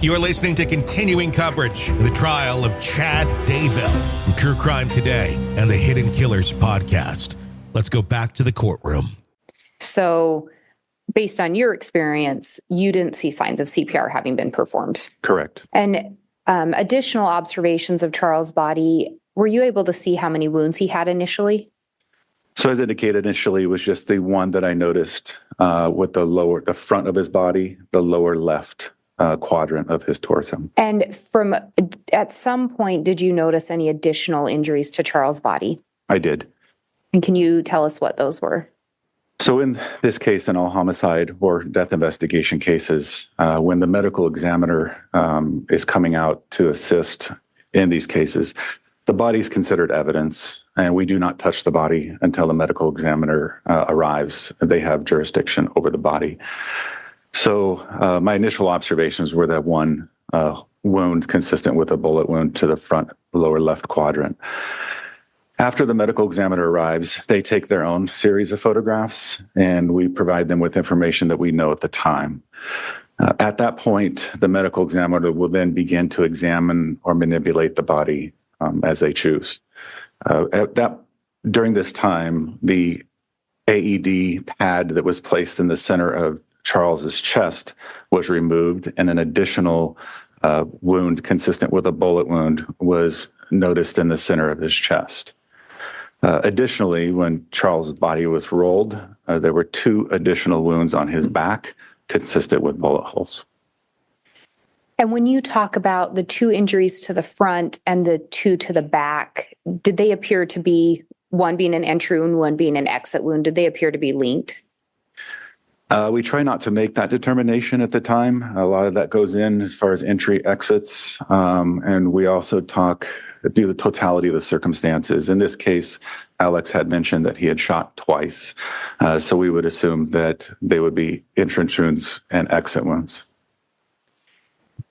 You are listening to continuing coverage of the trial of Chad Daybell from True Crime Today and the Hidden Killers podcast. Let's go back to the courtroom. So, based on your experience, you didn't see signs of CPR having been performed. Correct. And additional observations of Charles' body, were you able to see how many wounds he had initially? So as indicated initially, it was just the one that I noticed with the front of his body, the lower left quadrant of his torso. And at some point, did you notice any additional injuries to Charles' body? I did. And can you tell us what those were? So in this case, in all homicide or death investigation cases, when the medical examiner is coming out to assist in these cases, the body is considered evidence, and we do not touch the body until the medical examiner arrives. They have jurisdiction over the body. So my initial observations were that one wound consistent with a bullet wound to the front lower left quadrant. After the medical examiner arrives, they take their own series of photographs, and we provide them with information that we know at the time. At that point, the medical examiner will then begin to examine or manipulate the body as they choose. During this time, the AED pad that was placed in the center of Charles's chest was removed, and an additional wound consistent with a bullet wound was noticed in the center of his chest. Additionally, when Charles's body was rolled, there were 2 additional wounds on his back consistent with bullet holes. And when you talk about the 2 injuries to the front and the 2 to the back, did they appear to be, one being an entry wound, one being an exit wound, did they appear to be linked? We try not to make that determination at the time. A lot of that goes in as far as entry, exits, and we also talk through the totality of the circumstances. In this case, Alex had mentioned that he had shot twice, so we would assume that they would be entrance wounds and exit wounds.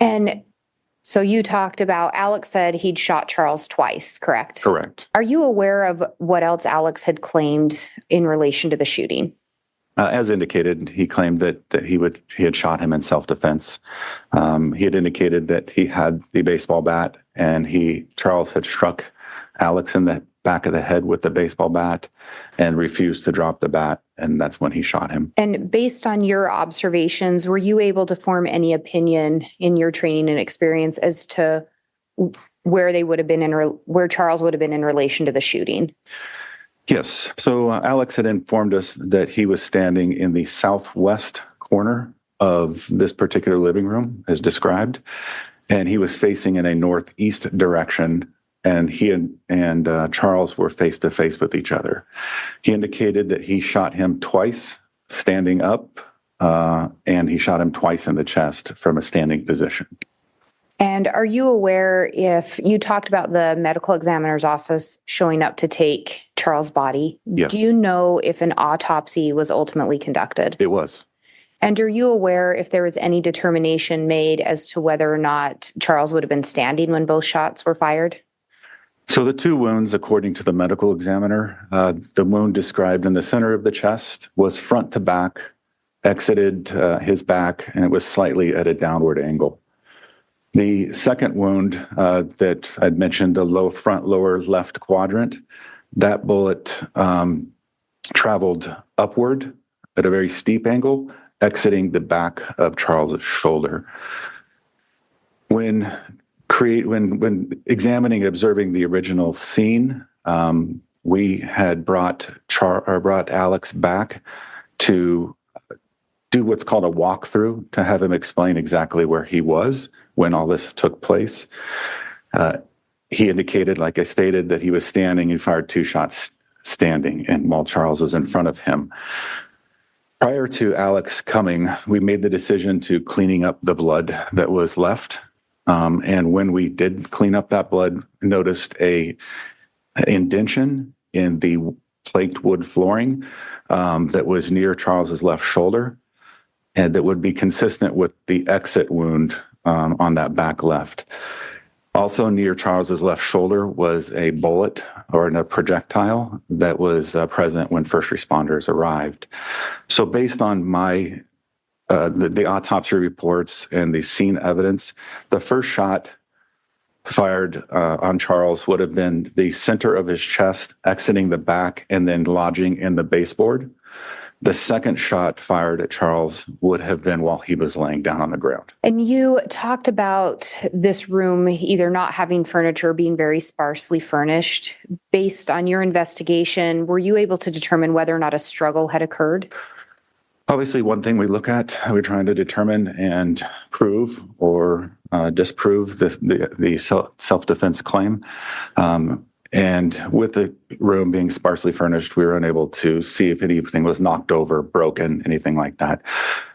And so you talked about, Alex said he'd shot Charles twice, correct? Correct. Are you aware of what else Alex had claimed in relation to the shooting? As indicated, he claimed that he had shot him in self-defense. He had indicated that he had the baseball bat, and Charles had struck Alex in the back of the head with the baseball bat and refused to drop the bat, and that's when he shot him. And based on your observations, were you able to form any opinion in your training and experience as to where they would have been where Charles would have been in relation to the shooting? Yes. So Alex had informed us that he was standing in the southwest corner of this particular living room, as described, and he was facing in a northeast direction, and he and Charles were face to face with each other. He indicated that he shot him twice standing up, and he shot him twice in the chest from a standing position. And are you aware, if you talked about the medical examiner's office showing up to take Charles' body? Yes. Do you know if an autopsy was ultimately conducted? It was. And are you aware if there was any determination made as to whether or not Charles would have been standing when both shots were fired? So the 2 wounds, according to the medical examiner, the wound described in the center of the chest was front to back, exited his back, and it was slightly at a downward angle. The second wound that I'd mentioned, the lower left quadrant, that bullet traveled upward at a very steep angle, exiting the back of Charles's shoulder. When examining and observing the original scene, we had brought Alex back to do what's called a walkthrough to have him explain exactly where he was when all this took place. He indicated, like I stated, that he was standing and fired 2 shots standing, and while Charles was in front of him. Prior to Alex coming, we made the decision to cleaning up the blood that was left. And when we did clean up that blood, noticed an indentation in the plate wood flooring that was near Charles's left shoulder, and that would be consistent with the exit wound on that back left. Also near Charles's left shoulder was a bullet or a projectile that was present when first responders arrived. So based on my the autopsy reports and the scene evidence, the first shot fired on Charles would have been the center of his chest, exiting the back, and then lodging in the baseboard. The second shot fired at Charles would have been while he was laying down on the ground. And you talked about this room either not having furniture, being very sparsely furnished. Based on your investigation, were you able to determine whether or not a struggle had occurred? Obviously, one thing we look at, we're trying to determine and prove or disprove the self-defense claim. And with the room being sparsely furnished, we were unable to see if anything was knocked over, broken, anything like that.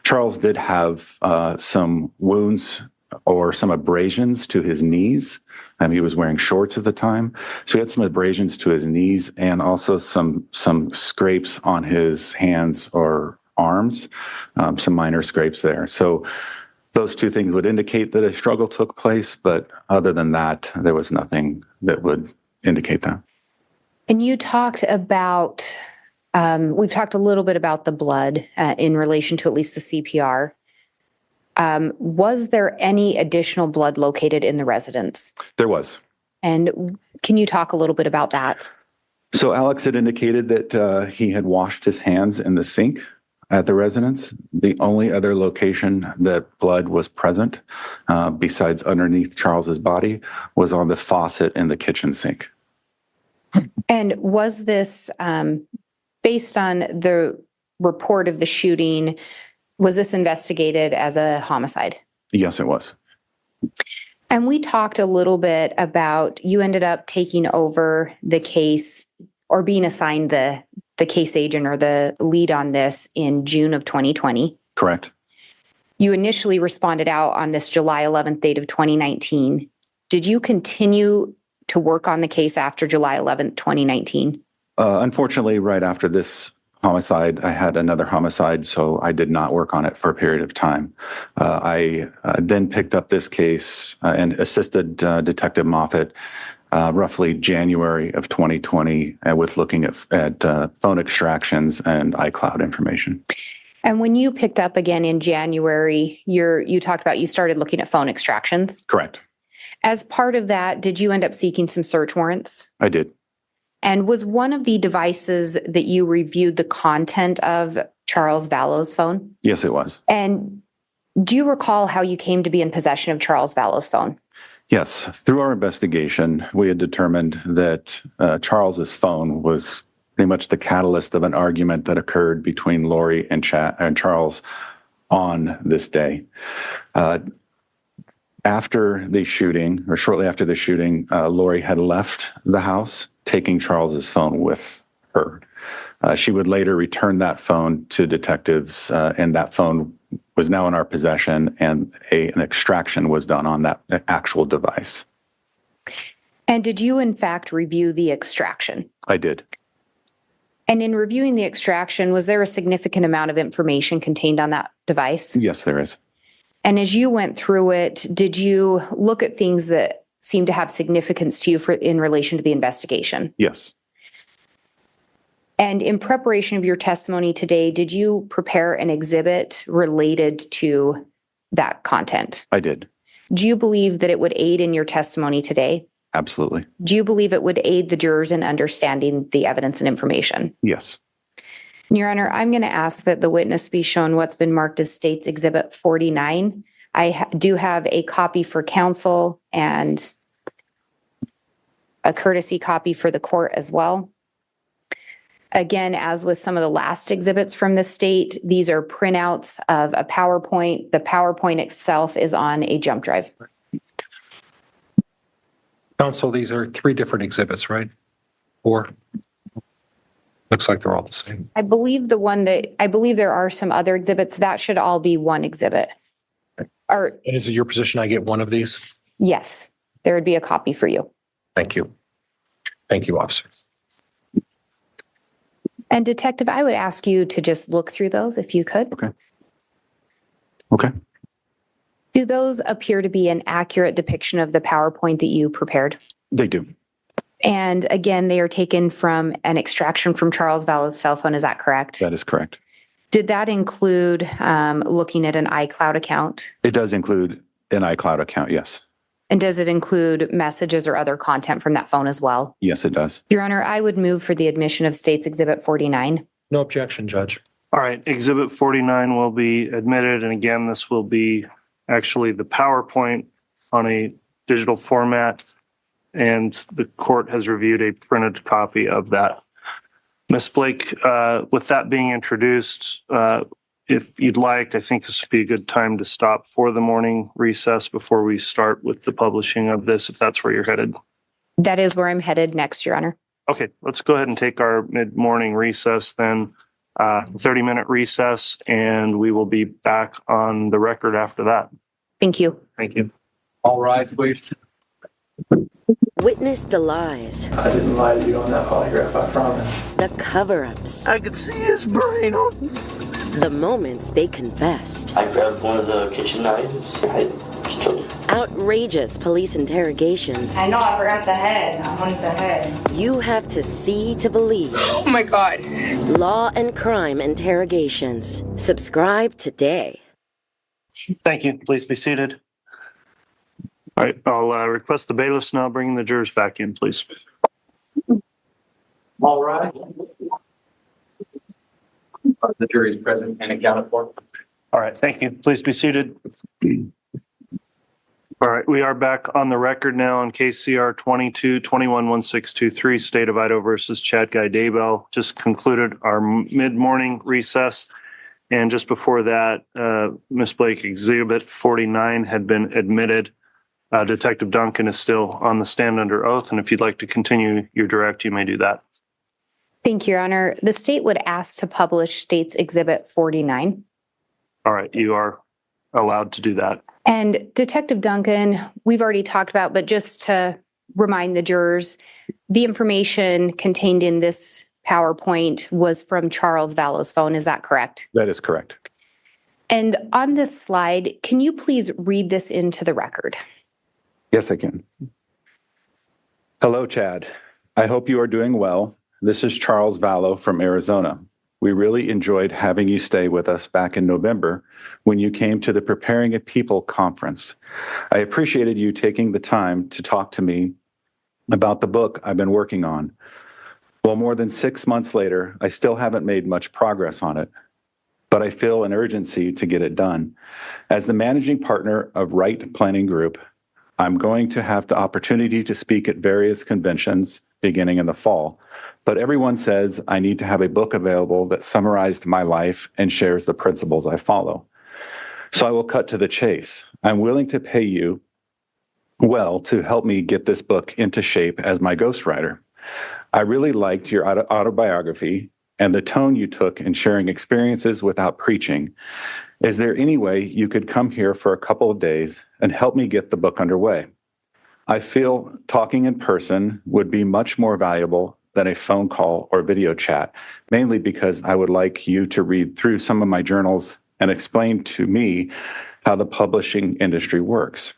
Charles did have some wounds or some abrasions to his knees. He was wearing shorts at the time. So he had some abrasions to his knees and also some scrapes on his hands or arms, some minor scrapes there. So those two things would indicate that a struggle took place. But other than that, there was nothing that would indicate that. And you talked about, we've talked a little bit about the blood in relation to at least the CPR. Was there any additional blood located in the residence? There was. And can you talk a little bit about that? So Alex had indicated that he had washed his hands in the sink at the residence. The only other location that blood was present, besides underneath Charles's body, was on the faucet in the kitchen sink. And was this, based on the report of the shooting, was this investigated as a homicide? Yes, it was. And we talked a little bit about, you ended up taking over the case or being assigned the case agent or the lead on this in June of 2020. Correct. You initially responded out on this July 11th date of 2019. Did you continue to work on the case after July 11th, 2019? Unfortunately, right after this homicide, I had another homicide, so I did not work on it for a period of time. I then picked up this case and assisted Detective Moffat roughly January of 2020 with looking at phone extractions and iCloud information. And when you picked up again in January, you talked about you started looking at phone extractions. Correct. As part of that, did you end up seeking some search warrants? I did. And was one of the devices that you reviewed the content of Charles Vallow's phone? Yes, it was. And do you recall how you came to be in possession of Charles Vallow's phone? Yes. Through our investigation, we had determined that Charles's phone was pretty much the catalyst of an argument that occurred between Lori and Charles on this day. After the shooting, or shortly after the shooting, Lori had left the house, taking Charles's phone with her. She would later return that phone to detectives, and that phone was now in our possession, and an extraction was done on that actual device. And did you, in fact, review the extraction? I did. And in reviewing the extraction, was there a significant amount of information contained on that device? Yes, there is. And as you went through it, did you look at things that seemed to have significance to you in relation to the investigation? Yes. And in preparation of your testimony today, did you prepare an exhibit related to that content? I did. Do you believe that it would aid in your testimony today? Absolutely. Do you believe it would aid the jurors in understanding the evidence and information? Yes. Your Honor, I'm going to ask that the witness be shown what's been marked as State's Exhibit 49. I do have a copy for counsel and a courtesy copy for the court as well. Again, as with some of the last exhibits from the state, these are printouts of a PowerPoint. The PowerPoint itself is on a jump drive. Counsel, these are 3 different exhibits, right? 4? Looks like they're all the same. I believe there are some other exhibits. That should all be one exhibit. Or And is it your position I get one of these? yes, there would be a copy for you. Thank you. Thank you, officer. And Detective, I would ask you to just look through those if you could. Okay. Do those appear to be an accurate depiction of the PowerPoint that you prepared? They do. And again, they are taken from an extraction from Charles Vallow's cell phone. Is that correct? That is correct. Did that include looking at an iCloud account? It does include an iCloud account, yes. And does it include messages or other content from that phone as well? Yes, it does. Your Honor, I would move for the admission of State's Exhibit 49. No objection, Judge. All right, Exhibit 49 will be admitted, and again, this will be actually the PowerPoint on a digital format, and the court has reviewed a printed copy of that. Ms. Blake, with that being introduced, if you'd like, I think this would be a good time to stop for the morning recess before we start with the publishing of this, if that's where you're headed. That is where I'm headed next, Your Honor. Okay, let's go ahead and take our mid-morning recess then, 30-minute recess, and we will be back on the record after that. Thank you. Thank you. All rise, please. Witness the lies, I didn't lie to you on that polygraph, I promise. the cover-ups, I could see his brain on the moments they confessed, I grabbed one of the kitchen knives. I killed him. outrageous police interrogations. I know, I forgot the head. I wanted the head. You have to see to believe. Oh my God. Law and crime interrogations. Subscribe today. Thank you. Please be seated. All right, I'll request the bailiffs now bring the jurors back in, please. All rise. The jury is present and accounted for. All right, thank you. Please be seated. All right, we are back on the record now on case CR 22-21-1623, State of Idaho versus Chad Daybell. Just concluded our mid-morning recess. And just before that, Ms. Blake, Exhibit 49 had been admitted. Detective Duncan is still on the stand under oath, and if you'd like to continue your direct, you may do that. Thank you, Your Honor. The state would ask to publish State's Exhibit 49. All right, you are allowed to do that. And Detective Duncan, we've already talked about, but just to remind the jurors, the information contained in this PowerPoint was from Charles Vallow's phone. Is that correct? That is correct. And on this slide, can you please read this into the record? Yes, I can. Hello, Chad. I hope you are doing well. This is Charles Vallow from Arizona. We really enjoyed having you stay with us back in November when you came to the Preparing a People conference. I appreciated you taking the time to talk to me about the book I've been working on. Well, more than 6 months later, I still haven't made much progress on it, but I feel an urgency to get it done. As the managing partner of Right Planning Group, I'm going to have the opportunity to speak at various conventions beginning in the fall, but everyone says I need to have a book available that summarized my life and shares the principles I follow. So I will cut to the chase. I'm willing to pay you well to help me get this book into shape as my ghostwriter. I really liked your autobiography and the tone you took in sharing experiences without preaching. Is there any way you could come here for a couple of days and help me get the book underway? I feel talking in person would be much more valuable than a phone call or video chat, mainly because I would like you to read through some of my journals and explain to me how the publishing industry works.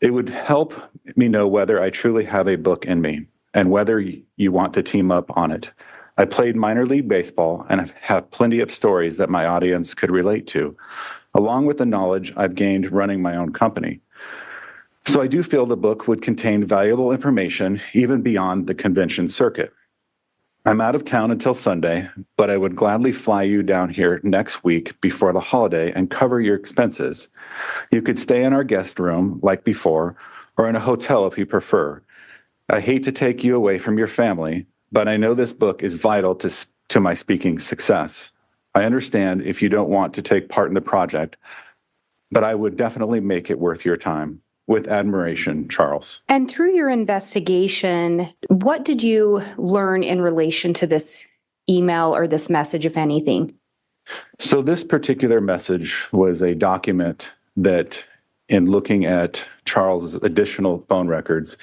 It would help me know whether I truly have a book in me and whether you want to team up on it. I played minor league baseball and have plenty of stories that my audience could relate to, along with the knowledge I've gained running my own company. So I do feel the book would contain valuable information even beyond the convention circuit. I'm out of town until Sunday, but I would gladly fly you down here next week before the holiday and cover your expenses. You could stay in our guest room like before, or in a hotel if you prefer. I hate to take you away from your family, but I know this book is vital to my speaking success. I understand if you don't want to take part in the project, but I would definitely make it worth your time. With admiration, Charles. And through your investigation, what did you learn in relation to this email or this message, if anything? So this particular message was a document that, in looking at Charles' additional phone records,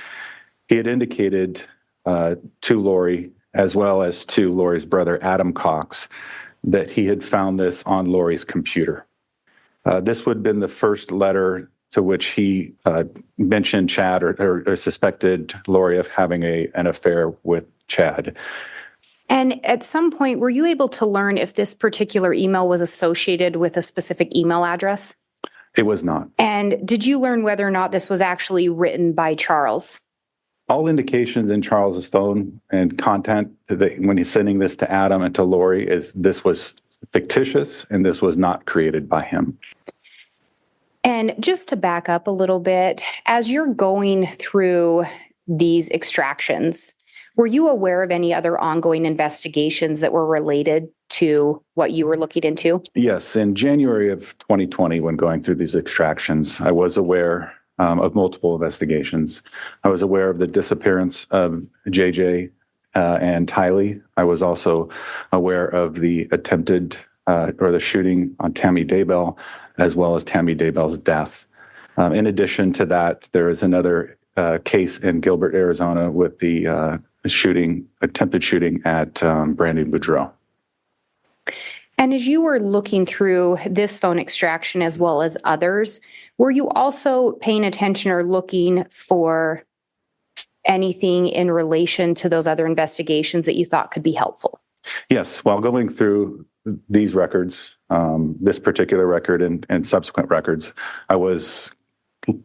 he had indicated to Lori, as well as to Lori's brother, Adam Cox, that he had found this on Lori's computer. This would have been the first letter to which he mentioned Chad or suspected Lori of having an affair with Chad. And at some point, were you able to learn if this particular email was associated with a specific email address? It was not. And did you learn whether or not this was actually written by Charles? All indications in Charles's phone and content when he's sending this to Adam and to Lori is this was fictitious and this was not created by him. And just to back up a little bit, as you're going through these extractions, were you aware of any other ongoing investigations that were related to what you were looking into? Yes. In January of 2020, when going through these extractions, I was aware of multiple investigations. I was aware of the disappearance of JJ and Tylee. I was also aware of the attempted or the shooting on Tammy Daybell, as well as Tammy Daybell's death. In addition to that, there is another case in Gilbert, Arizona, with the attempted shooting at Brandon Boudreaux. And as you were looking through this phone extraction as well as others, were you also paying attention or looking for anything in relation to those other investigations that you thought could be helpful? Yes. While going through these records, this particular record and subsequent records, I was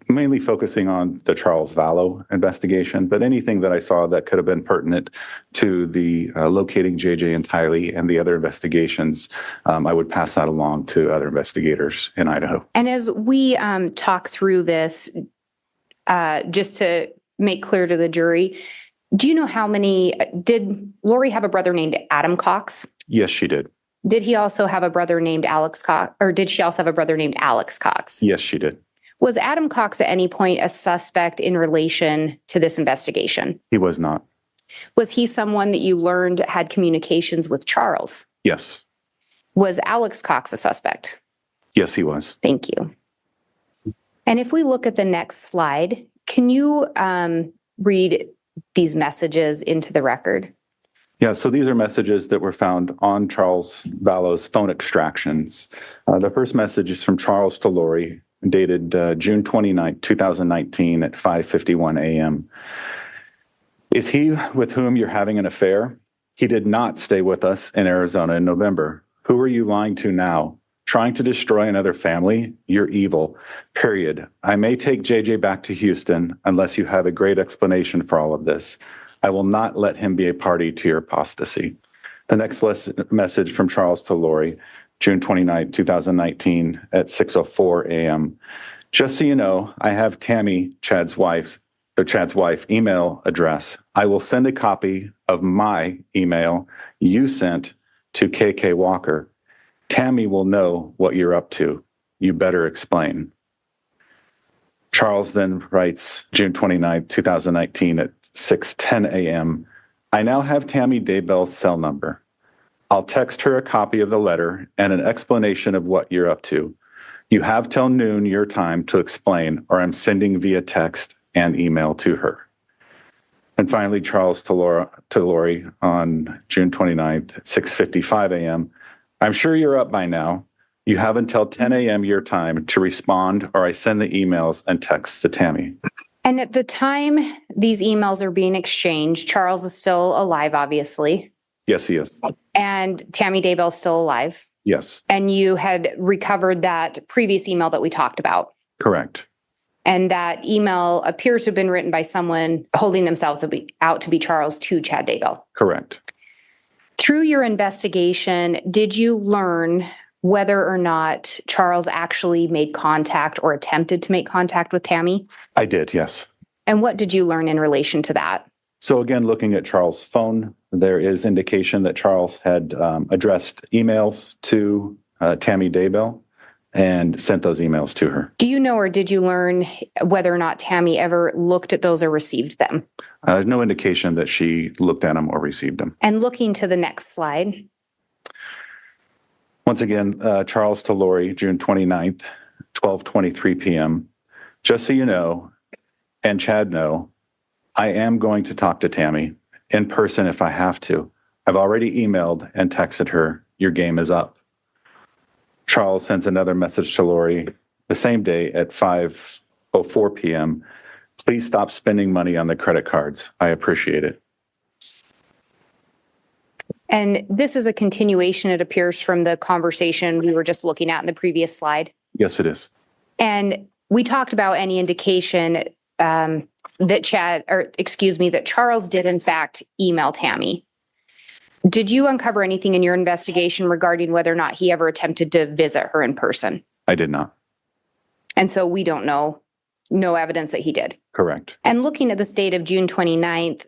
mainly focusing on the Charles Vallow investigation, but anything that I saw that could have been pertinent to the locating JJ and Tylee and the other investigations, I would pass that along to other investigators in Idaho. And as we talk through this, just to make clear to the jury, do you know did Lori have a brother named Adam Cox? Yes, she did. Did he also have a brother named Alex Cox, or did she also have a brother named Alex Cox? Yes, she did. Was Adam Cox at any point a suspect in relation to this investigation? He was not. Was he someone that you learned had communications with Charles? Yes. Was Alex Cox a suspect? Yes, he was. Thank you. And if we look at the next slide, can you read these messages into the record? Yeah, so these are messages that were found on Charles Vallow's phone extractions. The first message is from Charles to Lori, dated June 29, 2019 at 5:51 a.m. Is he with whom you're having an affair? He did not stay with us in Arizona in November. Who are you lying to now? Trying to destroy another family? You're evil. Period. I may take JJ back to Houston unless you have a great explanation for all of this. I will not let him be a party to your apostasy. The next message from Charles to Lori, June 29, 2019 at 6:04 a.m. Just so you know, I have Tammy, Chad's wife, email address. I will send a copy of my email you sent to KK Walker. Tammy will know what you're up to. You better explain. Charles then writes, June 29, 2019 at 6:10 a.m. I now have Tammy Daybell's cell number. I'll text her a copy of the letter and an explanation of what you're up to. You have till noon your time to explain, or I'm sending via text and email to her. And finally, Charles to Lori on June 29th at 6:55 a.m. I'm sure you're up by now. You have until 10 a.m. your time to respond, or I send the emails and texts to Tammy. And at the time these emails are being exchanged, Charles is still alive, obviously. Yes, he is. And Tammy Daybell is still alive. Yes. And you had recovered that previous email that we talked about. Correct. And that email appears to have been written by someone holding themselves out to be Charles to Chad Daybell. Correct. Through your investigation, did you learn whether or not Charles actually made contact or attempted to make contact with Tammy? I did, yes. And what did you learn in relation to that? So again, looking at Charles' phone, there is indication that Charles had addressed emails to Tammy Daybell and sent those emails to her. Do you know, or did you learn whether or not Tammy ever looked at those or received them? There's no indication that she looked at them or received them. And looking to the next slide. Once again, Charles to Lori, June 29th, 12:23 p.m. Just so you know, and Chad know, I am going to talk to Tammy in person if I have to. I've already emailed and texted her, your game is up. Charles sends another message to Lori the same day at 5:04 p.m. Please stop spending money on the credit cards. I appreciate it. And this is a continuation, it appears, from the conversation we were just looking at in the previous slide. Yes, it is. And we talked about any indication that Charles did in fact email Tammy. Did you uncover anything in your investigation regarding whether or not he ever attempted to visit her in person? I did not. And so we don't know, no evidence that he did. Correct. And looking at this date of June 29th,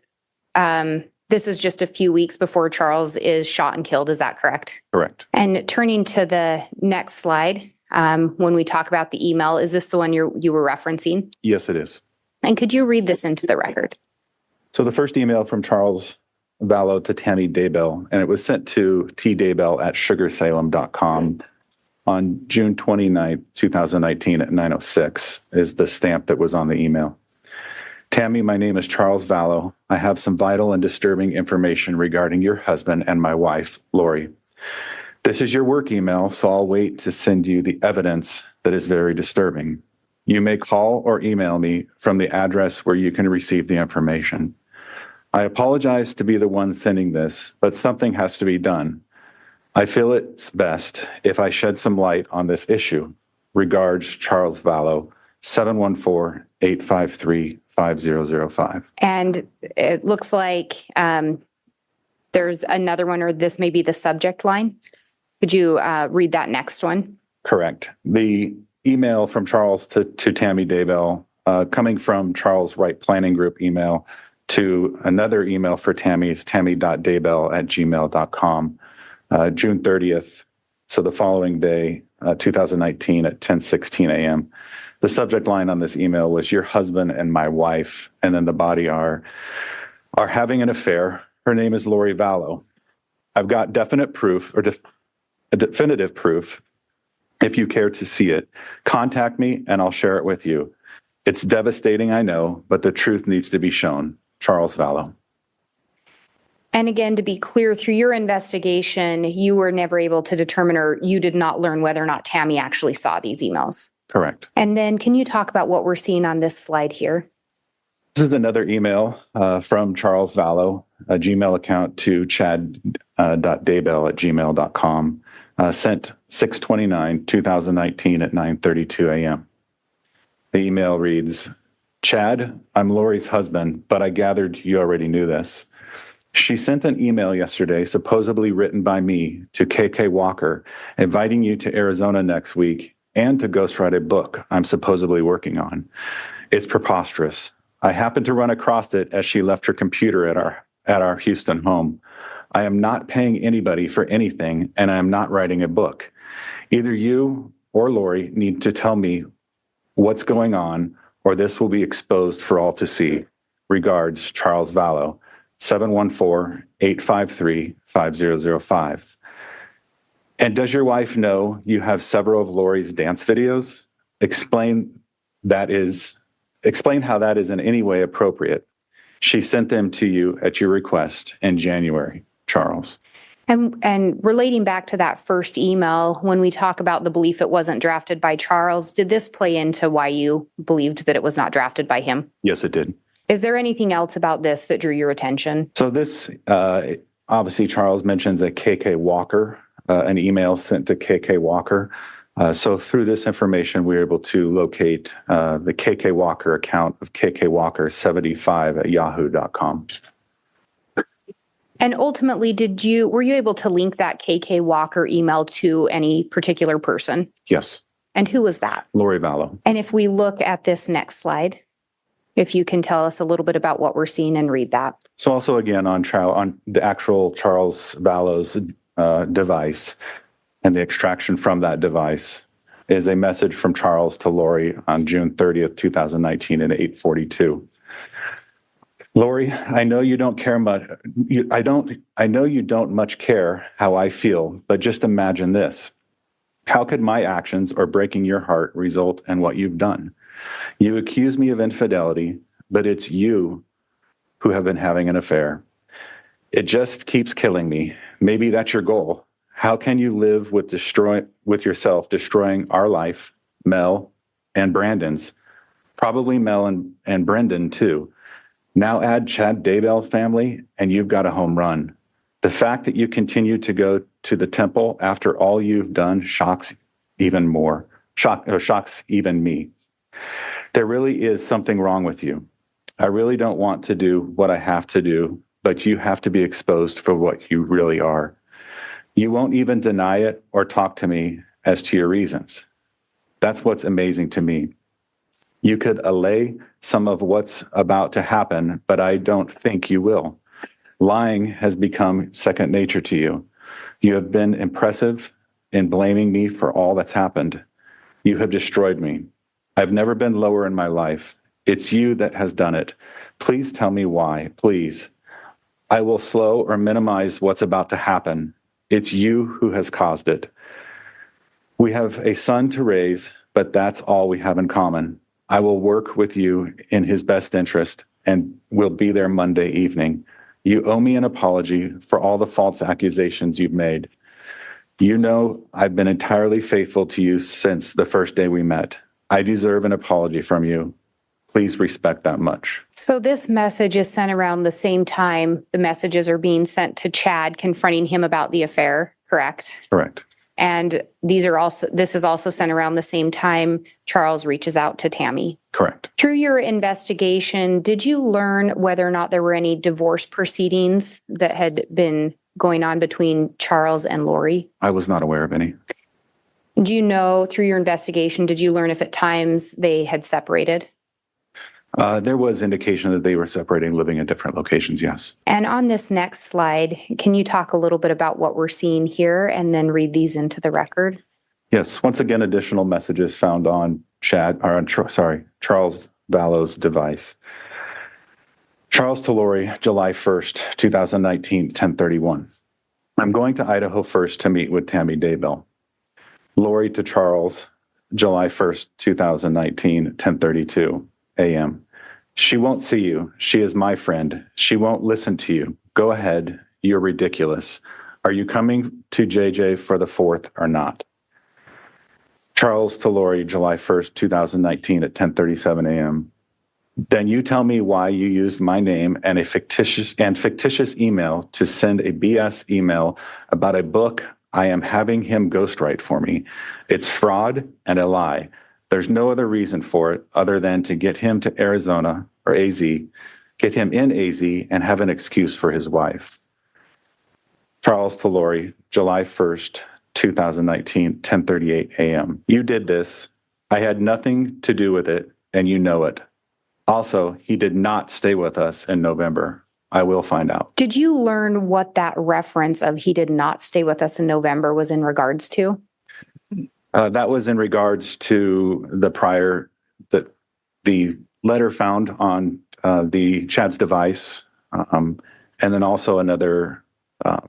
this is just a few weeks before Charles is shot and killed. Is that correct? Correct. And turning to the next slide, when we talk about the email, is this the one you were referencing? Yes, it is. And could you read this into the record? So the first email from Charles Vallow to Tammy Daybell, and it was sent to tdaybell@sugarsalem.com on June 29th, 2019 at 9:06 is the stamp that was on the email. Tammy, my name is Charles Vallow. I have some vital and disturbing information regarding your husband and my wife, Lori. This is your work email, so I'll wait to send you the evidence that is very disturbing. You may call or email me from the address where you can receive the information. I apologize to be the one sending this, but something has to be done. I feel it's best if I shed some light on this issue. Regards, Charles Vallow, 714-853-5005. And it looks like there's another one, or this may be the subject line. Could you read that next one? Correct. The email from Charles to Tammy Daybell, coming from Charles' Right Planning Group email to another email for Tammy is tammy.daybell@gmail.com, June 30th. So the following day, 2019 at 10:16 a.m. The subject line on this email was your husband and my wife, and then the body are having an affair. Her name is Lori Vallow. I've got definite proof or definitive proof. If you care to see it, contact me and I'll share it with you. It's devastating, I know, but the truth needs to be shown. Charles Vallow. And again, to be clear, through your investigation, you were never able to determine, or you did not learn whether or not Tammy actually saw these emails. Correct. And then can you talk about what we're seeing on this slide here? This is another email from Charles Vallow, a Gmail account to chad.daybell@gmail.com, sent 6/29/2019 at 9:32 a.m. The email reads, Chad, I'm Lori's husband, but I gathered you already knew this. She sent an email yesterday, supposedly written by me, to KK Walker, inviting you to Arizona next week and to ghostwrite a book I'm supposedly working on. It's preposterous. I happened to run across it as she left her computer at our Houston home. I am not paying anybody for anything, and I am not writing a book. Either you or Lori need to tell me what's going on, or this will be exposed for all to see. Regards, Charles Vallow, 714-853-5005. And does your wife know you have several of Lori's dance videos? Explain how that is in any way appropriate. She sent them to you at your request in January, Charles. And relating back to that first email, when we talk about the belief it wasn't drafted by Charles, did this play into why you believed that it was not drafted by him? Yes, it did. Is there anything else about this that drew your attention? So this, obviously, Charles mentions a KK Walker, an email sent to KK Walker. So through this information, we were able to locate the KK Walker account of KK Walker 75 at yahoo.com. And ultimately, were you able to link that KK Walker email to any particular person? Yes. And who was that? Lori Vallow. And if we look at this next slide, if you can tell us a little bit about what we're seeing and read that. So also again on the actual Charles Vallow's device, and the extraction from that device is a message from Charles to Lori on June 30th, 2019 at 8:42. Lori, I know you don't care much. I know you don't much care how I feel, but just imagine this. How could my actions or breaking your heart result in what you've done? You accuse me of infidelity, but it's you who have been having an affair. It just keeps killing me. Maybe that's your goal. How can you live with yourself destroying our life, Mel and Brandon's, probably Mel and Brendan too. Now add Chad Daybell family, and you've got a home run. The fact that you continue to go to the temple after all you've done shocks even more, shocks even me. There really is something wrong with you. I really don't want to do what I have to do, but you have to be exposed for what you really are. You won't even deny it or talk to me as to your reasons. That's what's amazing to me. You could allay some of what's about to happen, but I don't think you will. Lying has become second nature to you. You have been impressive in blaming me for all that's happened. You have destroyed me. I've never been lower in my life. It's you that has done it. Please tell me why, please. I will slow or minimize what's about to happen. It's you who has caused it. We have a son to raise, but that's all we have in common. I will work with you in his best interest and will be there Monday evening. You owe me an apology for all the false accusations you've made. You know I've been entirely faithful to you since the first day we met. I deserve an apology from you. Please respect that much. So this message is sent around the same time the messages are being sent to Chad confronting him about the affair, correct? Correct. And this is also sent around the same time Charles reaches out to Tammy. Correct. Through your investigation, did you learn whether or not there were any divorce proceedings that had been going on between Charles and Lori? I was not aware of any. Do you know, through your investigation, did you learn if at times they had separated? There was indication that they were separating, living in different locations, yes. And on this next slide, can you talk a little bit about what we're seeing here and then read these into the record? Yes. Once again, additional messages found on Charles Vallow's device. Charles to Lori, July 1st, 2019, 10:31. I'm going to Idaho first to meet with Tammy Daybell. Lori to Charles, July 1st, 2019, 10:32 a.m. She won't see you. She is my friend. She won't listen to you. Go ahead. You're ridiculous. Are you coming to JJ for the 4th or not? Charles to Lori, July 1st, 2019 at 10:37 a.m. Then you tell me why you used my name and a fictitious email to send a BS email about a book I am having him ghostwrite for me. It's fraud and a lie. There's no other reason for it other than to get him to Arizona or AZ, get him in AZ and have an excuse for his wife. Charles to Lori, July 1st, 2019, 10:38 a.m. You did this. I had nothing to do with it, and you know it. Also, he did not stay with us in November. I will find out. Did you learn what that reference of he did not stay with us in November was in regards to? That was in regards to the letter found on the Chad's device, and then also another, a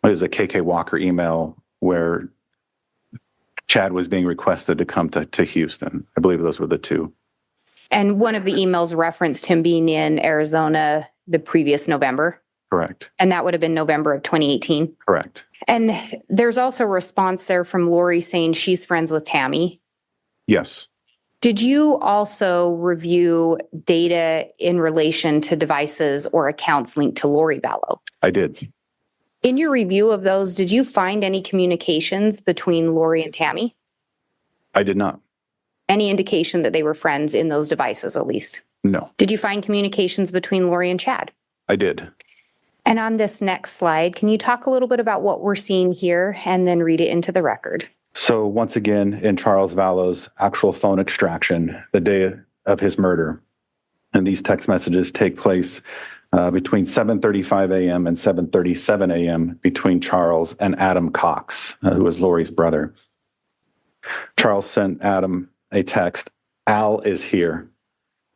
KK Walker email where Chad was being requested to come to Houston. I believe those were the two. And one of the emails referenced him being in Arizona the previous November. Correct. And that would have been November of 2018. Correct. And there's also a response there from Lori saying she's friends with Tammy. Yes. Did you also review data in relation to devices or accounts linked to Lori Vallow? I did. In your review of those, did you find any communications between Lori and Tammy? I did not. Any indication that they were friends in those devices, at least? No. Did you find communications between Lori and Chad? I did. And on this next slide, can you talk a little bit about what we're seeing here and then read it into the record? So once again, in Charles Vallow's actual phone extraction, the day of his murder, and these text messages take place between 7:35 a.m. and 7:37 a.m. between Charles and Adam Cox, who was Lori's brother. Charles sent Adam a text, "Al is here."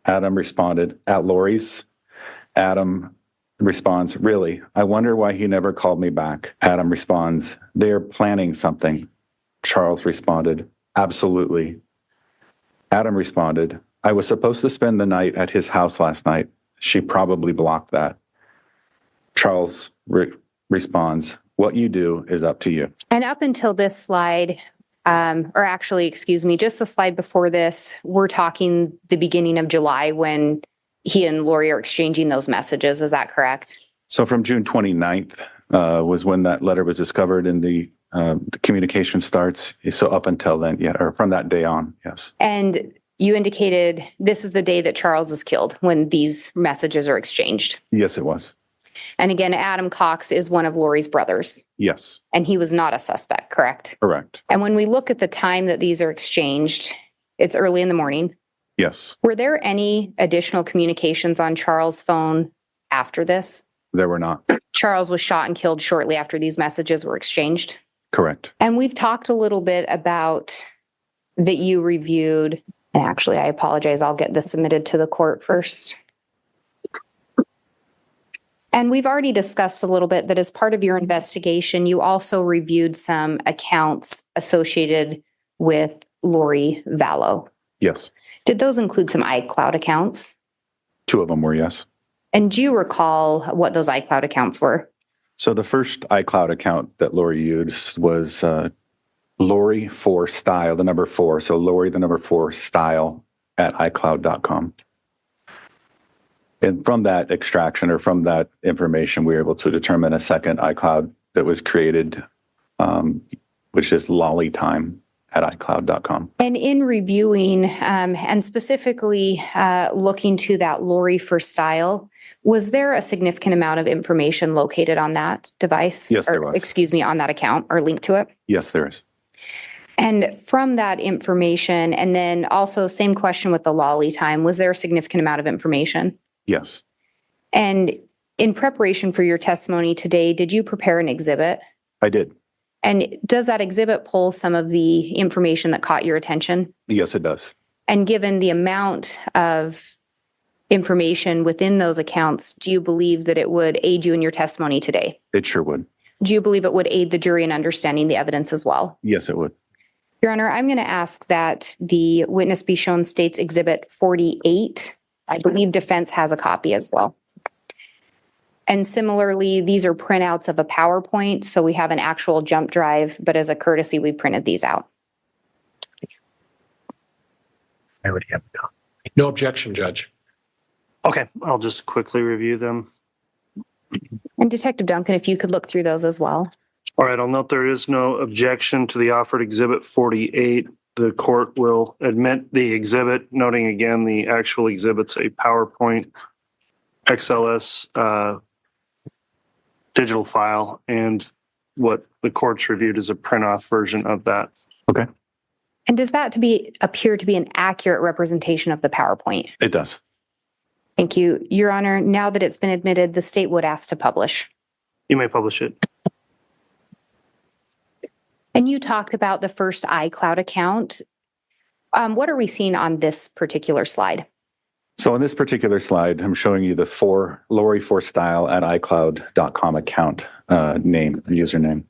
Adam responded, "At Lori's?" Adam responds, "Really? I wonder why he never called me back." Adam responds, "They're planning something." Charles responded, "Absolutely." Adam responded, "I was supposed to spend the night at his house last night. She probably blocked that." Charles responds, "What you do is up to you." And up until this slide, just the slide before this, we're talking the beginning of July when he and Lori are exchanging those messages. Is that correct? So from June 29th was when that letter was discovered and the communication starts. So up until then, yeah, or from that day on, yes. And you indicated this is the day that Charles is killed when these messages are exchanged. Yes, it was. And again, Adam Cox is one of Lori's brothers. Yes. And he was not a suspect, correct? Correct. And when we look at the time that these are exchanged, it's early in the morning. Yes. Were there any additional communications on Charles' phone after this? There were not. Charles was shot and killed shortly after these messages were exchanged. Correct. And we've talked a little bit about that you reviewed, and actually, I apologize, I'll get this submitted to the court first. And we've already discussed a little bit that as part of your investigation, you also reviewed some accounts associated with Lori Vallow. Yes. Did those include some iCloud accounts? 2 of them were, yes. And do you recall what those iCloud accounts were? So the first iCloud account that Lori used was Lori 4 style, the number 4. So Lori, the number 4 style at iCloud.com. And from that extraction or from that information, we were able to determine a second iCloud that was created, which is lollytime at iCloud.com. And in reviewing and specifically looking to that Lori for style, was there a significant amount of information located on that device? Yes, there was. Excuse me, on that account or linked to it? Yes, there is. And from that information, and then also same question with the lolly time, was there a significant amount of information? Yes. And in preparation for your testimony today, did you prepare an exhibit? I did. And does that exhibit pull some of the information that caught your attention? Yes, it does. And given the amount of information within those accounts, do you believe that it would aid you in your testimony today? It sure would. Do you believe it would aid the jury in understanding the evidence as well? Yes, it would. Your Honor, I'm going to ask that the witness be shown State's Exhibit 48. I believe defense has a copy as well. And similarly, these are printouts of a PowerPoint, so we have an actual jump drive, but as a courtesy, we printed these out. I already have it. No objection, Judge. Okay, I'll just quickly review them. And Detective Duncan, if you could look through those as well. All right, I'll note there is no objection to the offered Exhibit 48. The court will admit the exhibit, noting again the actual exhibit's a PowerPoint XLS digital file, and what the court's reviewed is a print-off version of that. Okay. And does that appear to be an accurate representation of the PowerPoint? It does. Thank you. Your Honor, now that it's been admitted, the state would ask to publish. You may publish it. And you talked about the first iCloud account. What are we seeing on this particular slide? So on this particular slide, I'm showing you the Lori 4 style at iCloud.com account username.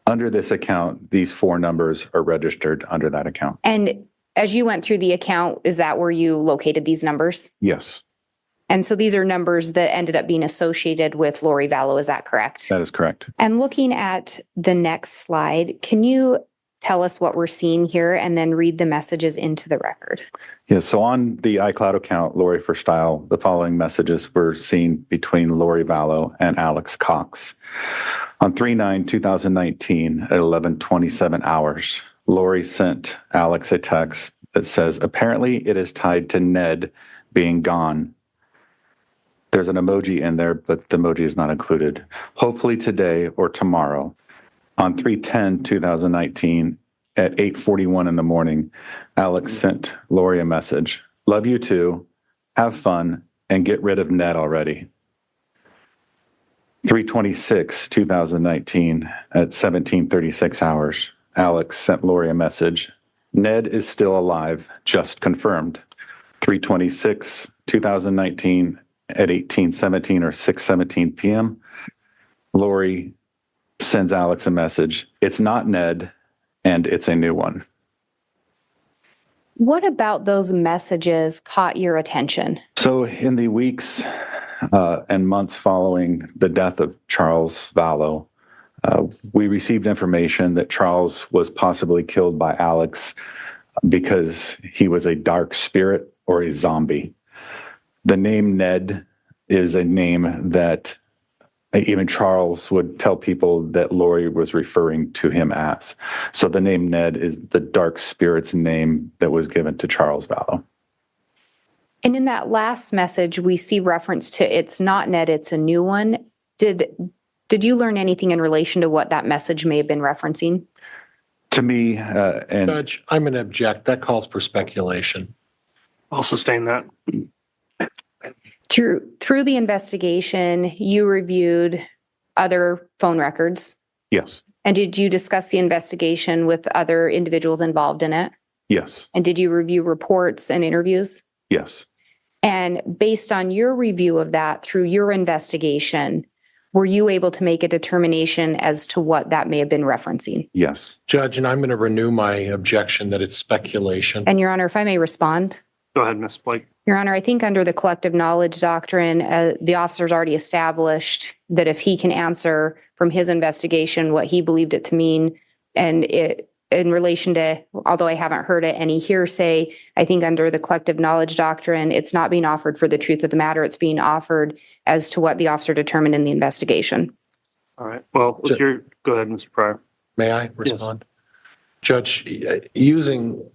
Under this account, these 4 numbers are registered under that account. And as you went through the account, is that where you located these numbers? Yes. And so these are numbers that ended up being associated with Lori Vallow, is that correct? That is correct. And looking at the next slide, can you tell us what we're seeing here and then read the messages into the record? Yes, so on the iCloud account, Lori for Style, the following messages were seen between Lori Vallow and Alex Cox. On 3/9/2019 at 11:27 hours, Lori sent Alex a text that says, apparently it is tied to Ned being gone. There's an emoji in there, but the emoji is not included. Hopefully today or tomorrow. On 3/10/2019 at 8:41 in the morning, Alex sent Lori a message. Love you too. Have fun and get rid of Ned already. 3/26/2019 at 17:36 hours, Alex sent Lori a message. Ned is still alive, just confirmed. 3/26/2019 at 18:17 or 6:17 p.m., Lori sends Alex a message. It's not Ned, and it's a new one. What about those messages caught your attention? So in the weeks and months following the death of Charles Vallow, we received information that Charles was possibly killed by Alex because he was a dark spirit or a zombie. The name Ned is a name that even Charles would tell people that Lori was referring to him as. So the name Ned is the dark spirit's name that was given to Charles Vallow. And in that last message, we see reference to it's not Ned, it's a new one. Did you learn anything in relation to what that message may have been referencing? To me, and Judge, I'm going to object. That calls for speculation. I'll sustain that. Through the investigation, you reviewed other phone records. yes, And did you discuss the investigation with other individuals involved in it? yes, And did you review reports and interviews? yes, And based on your review of that through your investigation, were you able to make a determination as to what that may have been referencing? yes. Judge, and I'm going to renew my objection that it's speculation. And Your Honor, if I may respond. Go ahead, Ms. Blake. Your Honor, I think under the collective knowledge doctrine, the officer's already established that if he can answer from his investigation what he believed it to mean, and it in relation to, although I haven't heard it, any hearsay, I think under the collective knowledge doctrine, it's not being offered for the truth of the matter. It's being offered as to what the officer determined in the investigation. All right. Well, go ahead, Mr. Pryor. May I respond? Judge, using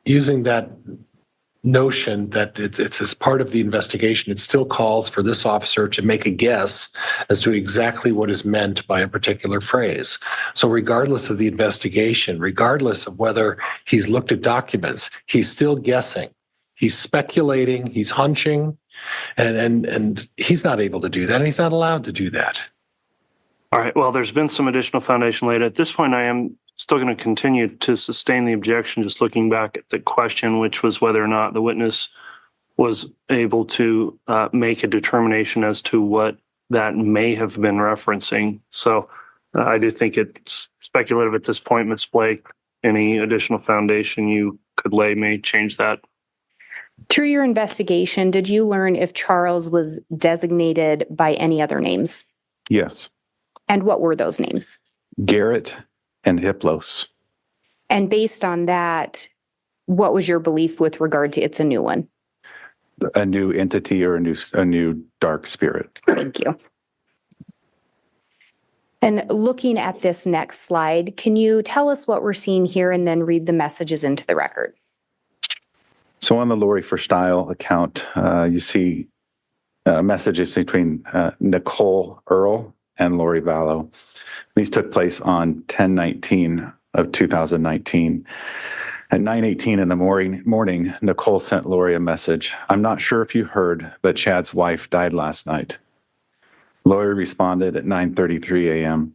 that notion that it's as part of the investigation, it still calls for this officer to make a guess as to exactly what is meant by a particular phrase. So regardless of the investigation, regardless of whether he's looked at documents, he's still guessing. He's speculating, he's hunching, and he's not able to do that, and he's not allowed to do that. All right. Well, there's been some additional foundation laid. At this point, I am still going to continue to sustain the objection, just looking back at the question, which was whether or not the witness was able to make a determination as to what that may have been referencing. So I do think it's speculative at this point, Ms. Blake. Any additional foundation you could lay may change that. Through your investigation, did you learn if Charles was designated by any other names? Yes. And what were those names? Garrett and Hiplos. And based on that, what was your belief with regard to it's a new one? A new entity or a new dark spirit. Thank you. And looking at this next slide, can you tell us what we're seeing here and then read the messages into the record? So on the Lori for Style account, you see messages between Nicole Earl and Lori Vallow. These took place on 10/19 of 2019. At 9:18 in the morning, Nicole sent Lori a message. I'm not sure if you heard, but Chad's wife died last night. Lori responded at 9:33 a.m.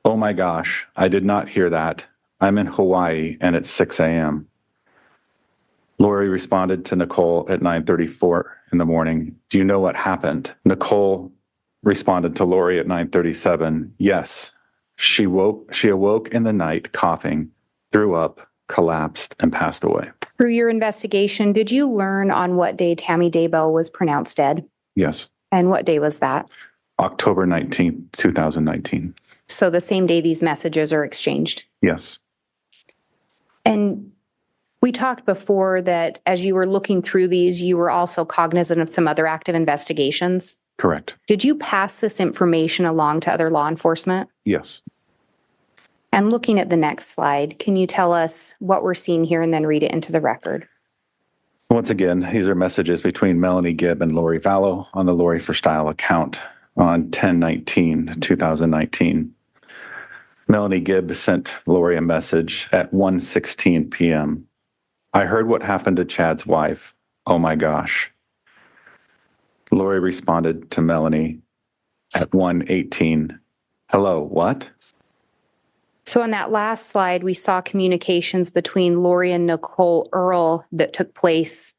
Oh my gosh, I did not hear that. I'm in Hawaii and it's 6 a.m. Lori responded to Nicole at 9:34 in the morning. Do you know what happened? Nicole responded to Lori at 9:37. Yes, she awoke in the night coughing, threw up, collapsed, and passed away. Through your investigation, did you learn on what day Tammy Daybell was pronounced dead? Yes. And what day was that? October 19th, 2019. So the same day these messages are exchanged. Yes. And we talked before that as you were looking through these, you were also cognizant of some other active investigations. Correct. Did you pass this information along to other law enforcement? Yes. And looking at the next slide, can you tell us what we're seeing here and then read it into the record? Once again, these are messages between Melanie Gibb and Lori Vallow on the Lori for Style account on 10/19/2019. Melanie Gibb sent Lori a message at 1:16 p.m. I heard what happened to Chad's wife. Oh my gosh. Lori responded to Melanie at 1:18. Hello, what? So on that last slide, we saw communications between Lori and Nicole Earl that took place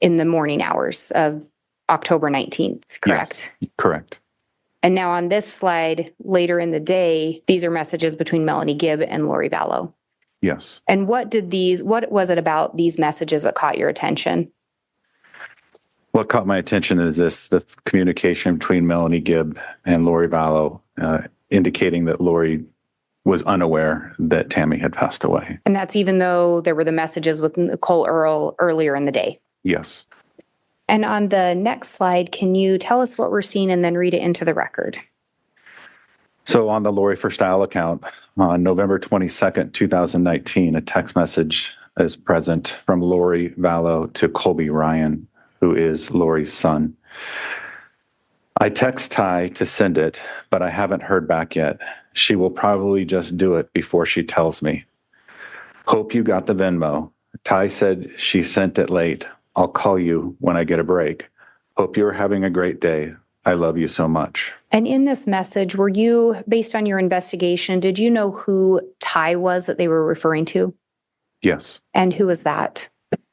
in the morning hours of October 19th, correct? Yes, correct. And now on this slide, later in the day, these are messages between Melanie Gibb and Lori Vallow. Yes. And what was it about these messages that caught your attention? What caught my attention is the communication between Melanie Gibb and Lori Vallow, indicating that Lori was unaware that Tammy had passed away. And that's even though there were the messages with Nicole Earl earlier in the day. Yes. And on the next slide, can you tell us what we're seeing and then read it into the record? So on the Lori for Style account, on November 22nd, 2019, a text message is present from Lori Vallow to Colby Ryan, who is Lori's son. I text Ty to send it, but I haven't heard back yet. She will probably just do it before she tells me. Hope you got the Venmo. Ty said she sent it late. I'll call you when I get a break. Hope you're having a great day. I love you so much. And in this message, were you, based on your investigation, did you know who Ty was that they were referring to? Yes. And who was that?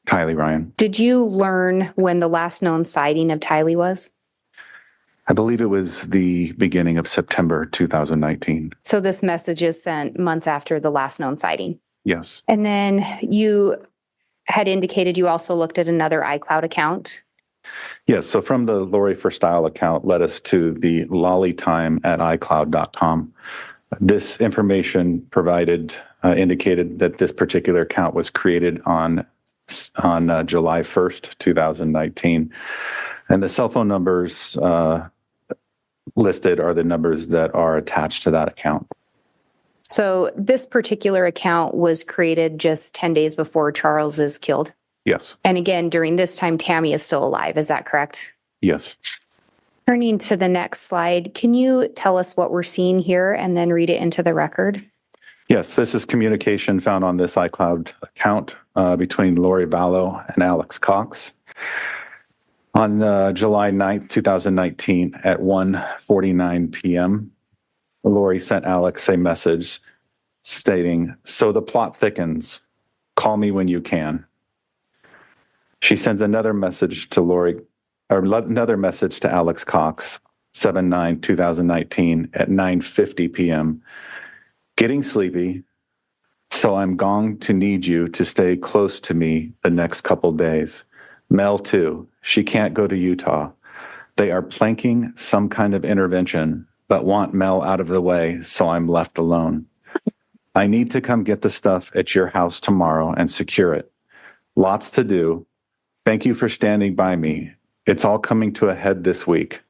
Tylee Ryan. Did you learn when the last known sighting of Tylee was? I believe it was the beginning of September 2019. So this message is sent months after the last known sighting. Yes. And then you had indicated you also looked at another iCloud account. Yes. So from the Lori for Style account led us to the lollytime@icloud.com. This information provided indicated that this particular account was created on July 1st, 2019. And the cell phone numbers listed are the numbers that are attached to that account. So this particular account was created just 10 days before Charles is killed. Yes. And again, during this time, Tammy is still alive. Is that correct? Yes. Turning to the next slide, can you tell us what we're seeing here and then read it into the record? Yes, this is communication found on this iCloud account between Lori Vallow and Alex Cox. On July 9th, 2019 at 1:49 p.m., Lori sent Alex a message stating, "So the plot thickens. Call me when you can." She sends another message to another message to Alex Cox, 7/9/2019 at 9:50 p.m. Getting sleepy, so I'm going to need you to stay close to me the next couple days. Mel too. She can't go to Utah. They are planking some kind of intervention, but want Mel out of the way, so I'm left alone. I need to come get the stuff at your house tomorrow and secure it. Lots to do. Thank you for standing by me. It's all coming to a head this week.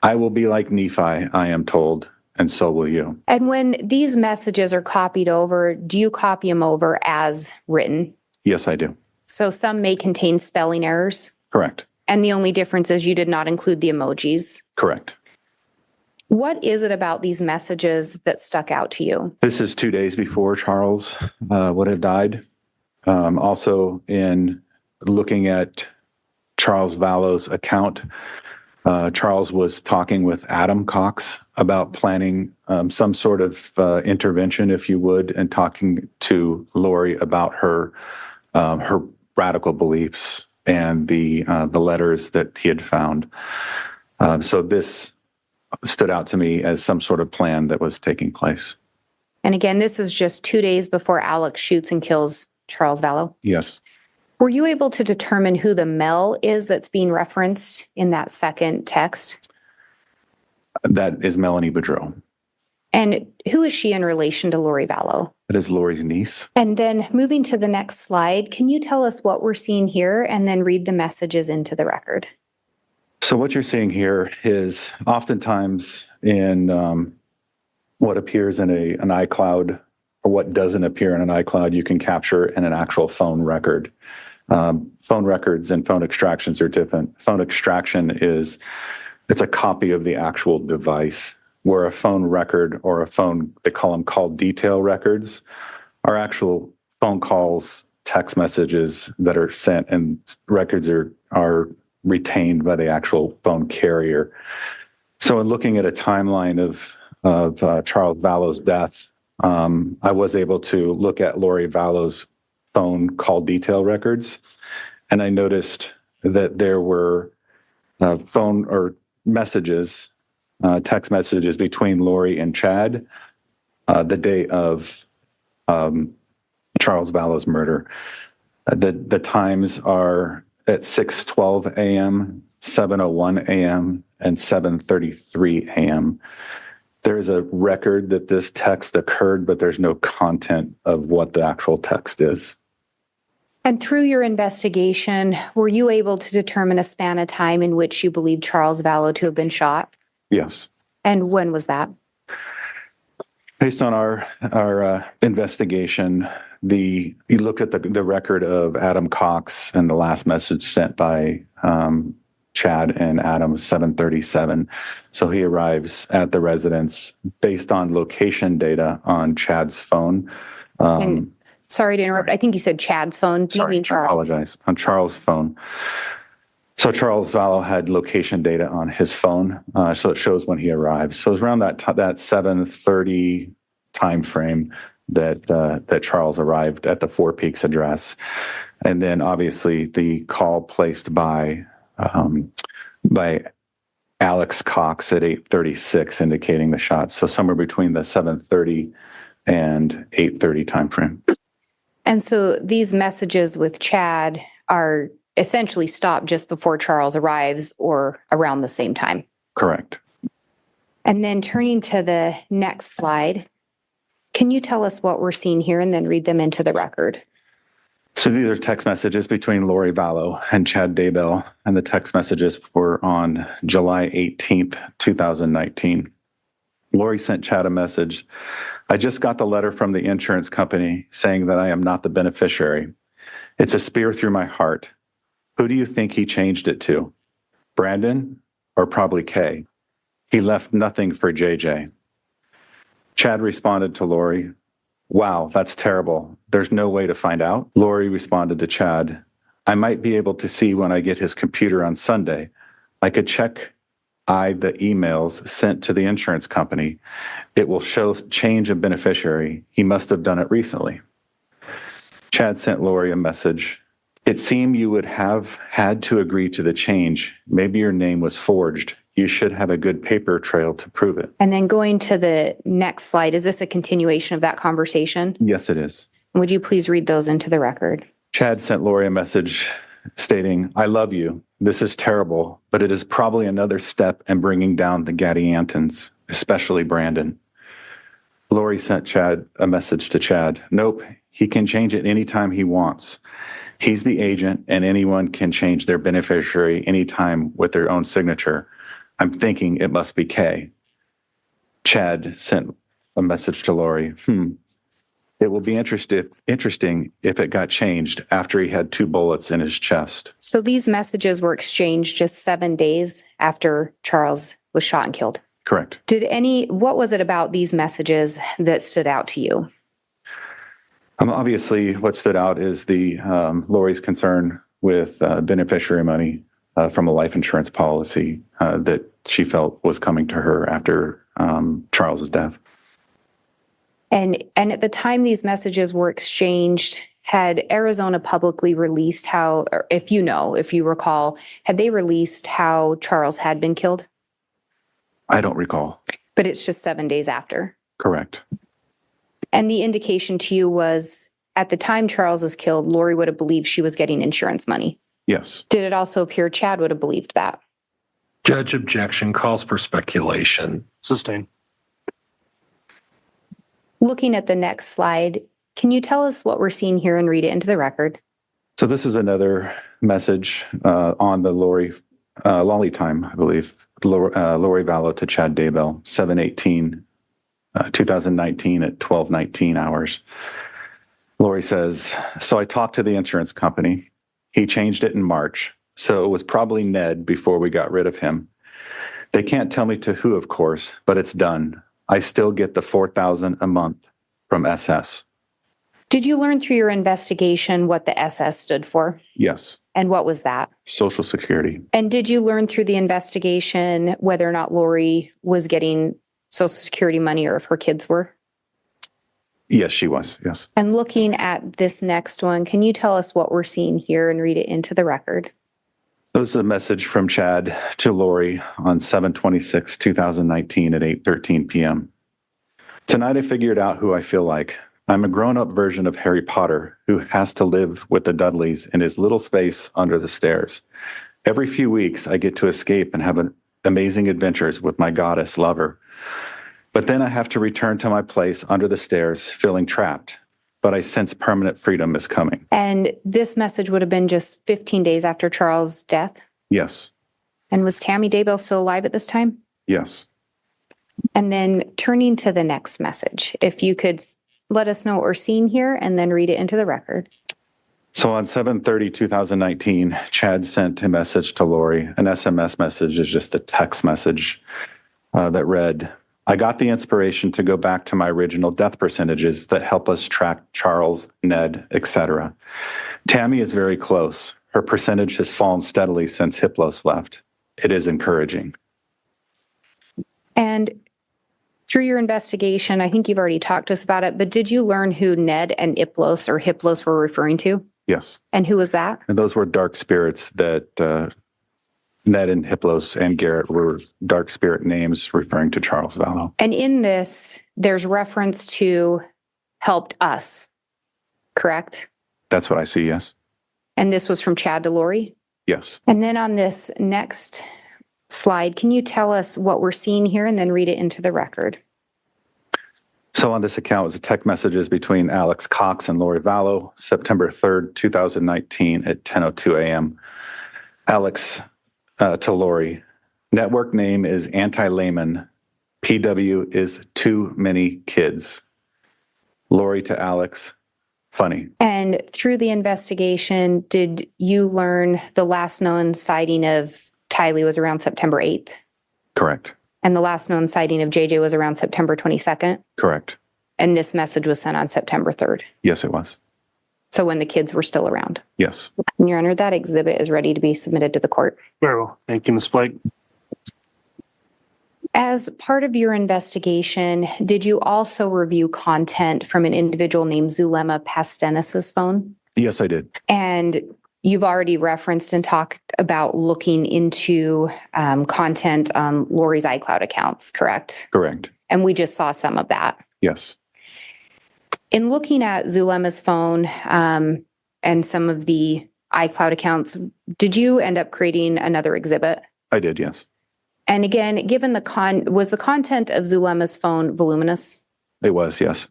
I will be like Nephi, I am told, and so will you. And when these messages are copied over, do you copy them over as written? Yes, I do. So some may contain spelling errors. Correct. And the only difference is you did not include the emojis. Correct. What is it about these messages that stuck out to you? This is 2 days before Charles would have died. Also, in looking at Charles Vallow's account, Charles was talking with Adam Cox about planning some sort of intervention, if you would, and talking to Lori about her radical beliefs and the letters that he had found. So this stood out to me as some sort of plan that was taking place. And again, this is just 2 days before Alex shoots and kills Charles Vallow. Yes. Were you able to determine who the Mel is that's being referenced in that second text? That is Melanie Boudreau. And who is she in relation to Lori Vallow? That is Lori's niece. And then moving to the next slide, can you tell us what we're seeing here and then read the messages into the record? So what you're seeing here is oftentimes in what appears in an iCloud or what doesn't appear in an iCloud, you can capture in an actual phone record. Phone records and phone extractions are different. Phone extraction it's a copy of the actual device, where a phone record or a phone, they call them call detail records, are actual phone calls, text messages that are sent, and records are retained by the actual phone carrier. So in looking at a timeline of Charles Vallow's death, I was able to look at Lori Vallow's phone call detail records, and I noticed that there were phone or messages, text messages between Lori and Chad the day of Charles Vallow's murder. The times are at 6:12 a.m., 7:01 a.m., and 7:33 a.m. There is a record that this text occurred, but there's no content of what the actual text is. And through your investigation, were you able to determine a span of time in which you believe Charles Vallow to have been shot? Yes. And when was that? Based on our investigation, you looked at the record of Adam Cox and the last message sent by Chad and Adam, 7:37. So he arrives at the residence based on location data on Chad's phone. And sorry to interrupt. I think you said Chad's phone. Do you mean I Charles? apologize. On Charles' phone. So Charles Vallow had location data on his phone, so it shows when he arrives. So it was around that 7:30 time frame that Charles arrived at the Four Peaks address, and then obviously the call placed by Alex Cox at 8:36 indicating the shot. So somewhere between the 7:30 and 8:30 time frame. And so these messages with Chad are essentially stopped just before Charles arrives or around the same time. Correct. And then turning to the next slide, can you tell us what we're seeing here and then read them into the record? So these are text messages between Lori Vallow and Chad Daybell, and the text messages were on July 18th, 2019. Lori sent Chad a message. I just got the letter from the insurance company saying that I am not the beneficiary. It's a spear through my heart. Who do you think he changed it to? Brandon or probably Kay? He left nothing for JJ. Chad responded to Lori, wow, that's terrible. There's no way to find out. Lori responded to Chad, I might be able to see when I get his computer on Sunday. I could check the emails sent to the insurance company. It will show change of beneficiary. He must have done it recently. Chad sent Lori a message. It seemed you would have had to agree to the change. Maybe your name was forged. You should have a good paper trail to prove it. And then going to the next slide, is this a continuation of that conversation? Yes, it is. Would you please read those into the record? Chad sent Lori a message stating, I love you. This is terrible, but it is probably another step in bringing down the Gadiantons, especially Brandon. Lori sent Chad a message to Chad. Nope, he can change it anytime he wants. He's the agent, and anyone can change their beneficiary anytime with their own signature. I'm thinking it must be Kay. Chad sent a message to Lori. It will be interesting if it got changed after he had 2 bullets in his chest. So these messages were exchanged just 7 days after Charles was shot and killed. Correct. What was it about these messages that stood out to you? Obviously, what stood out is the Lori's concern with beneficiary money from a life insurance policy that she felt was coming to her after Charles's death. And at the time these messages were exchanged, had Arizona publicly released how, or if you recall, had they released how Charles had been killed? I don't recall. But it's just 7 days after. Correct. And the indication to you was at the time Charles was killed, Lori would have believed she was getting insurance money. Yes. Did it also appear Chad would have believed that? Judge objection calls for speculation. Sustain. Looking at the next slide, can you tell us what we're seeing here and read it into the record? So this is another message on the Lolly time, I believe. Lori Vallow to Chad Daybell, 7/18, 2019 at 12:19 hours. Lori says, so I talked to the insurance company. He changed it in March. So it was probably Ned before we got rid of him. They can't tell me to who, of course, but it's done. I still get the $4,000 a month from SS. Did you learn through your investigation what the SS stood for? Yes. And what was that? Social Security. And did you learn through the investigation whether or not Lori was getting Social Security money or if her kids were? Yes, she was. Yes. And looking at this next one, can you tell us what we're seeing here and read it into the record? This is a message from Chad to Lori on 7/26, 2019 at 8:13 p.m. Tonight I figured out who I feel like. I'm a grown-up version of Harry Potter who has to live with the Dudleys in his little space under the stairs. Every few weeks I get to escape and have amazing adventures with my goddess lover. But then I have to return to my place under the stairs feeling trapped. but I sense permanent freedom is coming. And this message would have been just 15 days after Charles' death? Yes. And was Tammy Daybell still alive at this time? Yes. And then turning to the next message, if you could let us know what we're seeing here and then read it into the record. So on 7/30/2019, Chad sent a message to Lori. An SMS message is just a text message that read, I got the inspiration to go back to my original death percentages that help us track Charles, Ned, etc. Tammy is very close. Her percentage has fallen steadily since Hiplos left. It is encouraging. And through your investigation, I think you've already talked to us about it, but did you learn who Ned and Hiplos were referring to? Yes. And who was that? And those were dark spirits that Ned and Hiplos and Garrett were dark spirit names referring to Charles Vallow. And in this, there's reference to helped us, correct? That's what I see, yes. And this was from Chad to Lori? Yes. And then on this next slide, can you tell us what we're seeing here and then read it into the record? So on this account was a text messages between Alex Cox and Lori Vallow, September 3rd, 2019 at 10:02 a.m. Alex to Lori, network name is anti-layman. PW is too many kids. Lori to Alex, funny. And through the investigation, did you learn the last known sighting of Tylee was around September 8th? Correct. And the last known sighting of JJ was around September 22nd? Correct. And this message was sent on September 3rd? Yes, it was. So when the kids were still around? Yes. Your Honor, that exhibit is ready to be submitted to the court. Very well. Thank you, Ms. Blake. As part of your investigation, did you also review content from an individual named Zulema Pastenis's phone? Yes, I did. And you've already referenced and talked about looking into content on Lori's iCloud accounts, correct? Correct. And we just saw some of that. Yes. In looking at Zulema's phone and some of the iCloud accounts, did you end up creating another exhibit? I did, yes. And again, given was the content of Zulema's phone voluminous? It was, yes.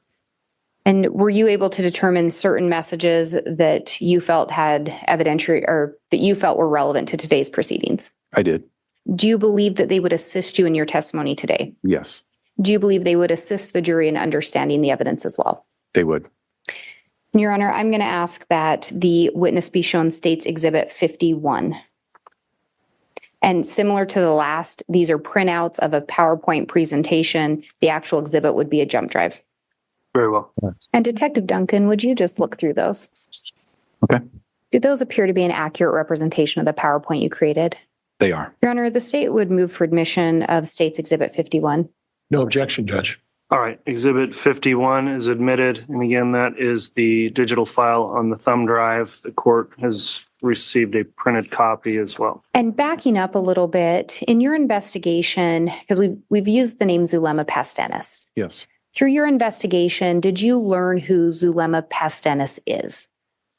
And were you able to determine certain messages that you felt had evidentiary or that you felt were relevant to today's proceedings? I did. Do you believe that they would assist you in your testimony today? Yes. Do you believe they would assist the jury in understanding the evidence as well? They would. Your Honor, I'm going to ask that the witness be shown State's Exhibit 51. And similar to the last, these are printouts of a PowerPoint presentation. The actual exhibit would be a jump drive. Very well. And Detective Duncan, would you just look through those? Okay. Do those appear to be an accurate representation of the PowerPoint you created? They are. Your Honor, the state would move for admission of State's Exhibit 51. No objection, Judge. All right. Exhibit 51 is admitted. And again, that is the digital file on the thumb drive. The court has received a printed copy as well. And backing up a little bit, in your investigation, because we've used the name Zulema Pastenis. Yes. Through your investigation, did you learn who Zulema Pastenis is?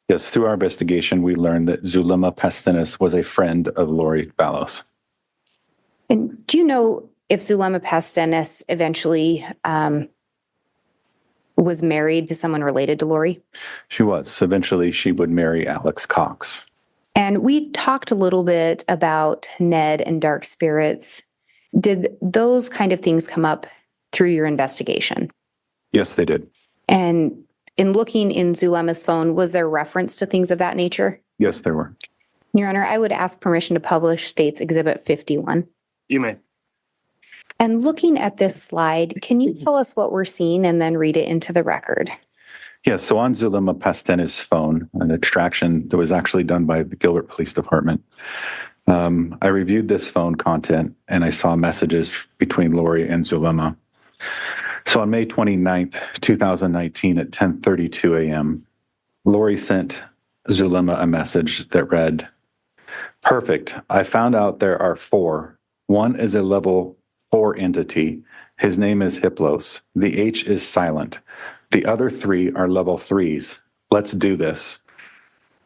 Yes, through our investigation, we learned that Zulema Pastenis was a friend of Lori Vallow. And do you know if Zulema Pastenis eventually was married to someone related to Lori? She was. Eventually, she would marry Alex Cox. And we talked a little bit about Ned and dark spirits. Did those kind of things come up through your investigation? Yes, they did. And in looking in Zulema's phone, was there reference to things of that nature? Yes, there were. Your Honor, I would ask permission to publish State's Exhibit 51. You may. And looking at this slide, can you tell us what we're seeing and then read it into the record? Yes, so on Zulema Pastenis' phone, an extraction that was actually done by the Gilbert Police Department, I reviewed this phone content and I saw messages between Lori and Zulema. So on May 29th, 2019 at 10:32 a.m., Lori sent Zulema a message that read, "Perfect. I found out there are 4. One is a level 4 entity. His name is Hiplos. The H is silent. The other 3 are level 3s. Let's do this."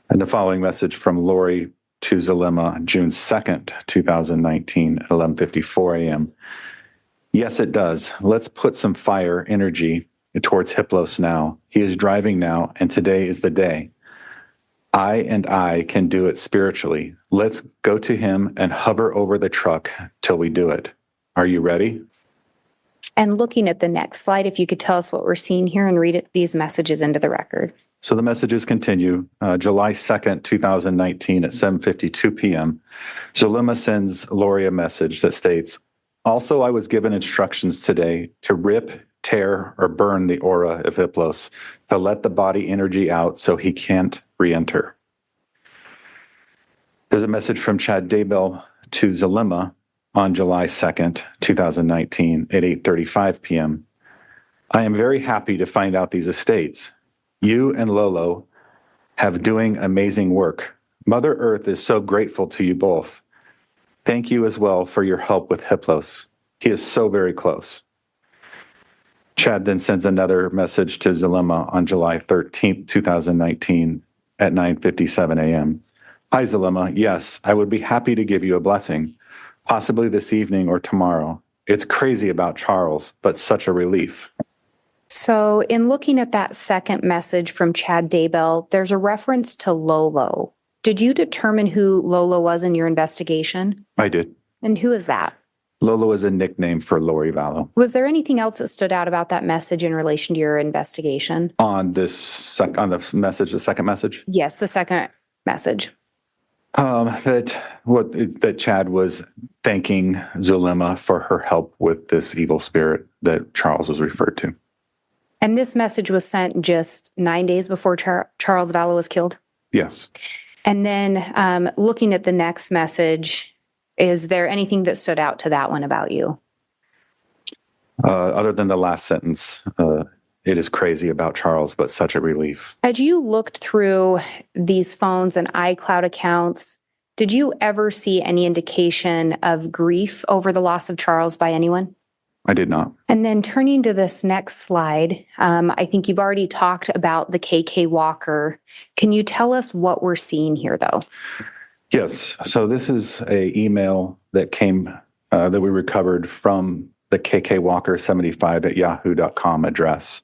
And the following message from Lori to Zulema, June 2nd, 2019 at 11:54 a.m. "Yes, it does. Let's put some fire energy towards Hiplos now. He is driving now, and today is the day. I can do it spiritually. Let's go to him and hover over the truck till we do it. Are you ready? And looking at the next slide, if you could tell us what we're seeing here and read these messages into the record. So the messages continue. July 2nd, 2019 at 7:52 p.m. Zulema sends Lori a message that states, also, I was given instructions today to rip, tear, or burn the aura of Hiplos to let the body energy out so he can't re-enter. There's a message from Chad Daybell to Zulema on July 2nd, 2019 at 8:35 p.m. I am very happy to find out these estates. You and Lolo have doing amazing work. Mother Earth is so grateful to you both. Thank you as well for your help with Hiplos. He is so very close. Chad then sends another message to Zulema on July 13th, 2019 at 9:57 a.m. Hi, Zulema. Yes, I would be happy to give you a blessing, possibly this evening or tomorrow. It's crazy about Charles, but such a relief. So in looking at that second message from Chad Daybell, there's a reference to Lolo. Did you determine who Lolo was in your investigation? I did. And who is that? Lolo is a nickname for Lori Vallow. Was there anything else that stood out about that message in relation to your investigation? On the message, the second message? Yes, the second message. That Chad was thanking Zulema for her help with this evil spirit that Charles was referred to. And this message was sent just 9 days before Charles Vallow was killed? Yes. And then looking at the next message, is there anything that stood out to that one about you? Other than the last sentence, it is crazy about Charles, but such a relief. As you looked through these phones and iCloud accounts, did you ever see any indication of grief over the loss of Charles by anyone? I did not. And then turning to this next slide, I think you've already talked about the KK Walker. Can you tell us what we're seeing here, though? Yes. So this is an email that came, that we recovered from the kkwalker75@yahoo.com address.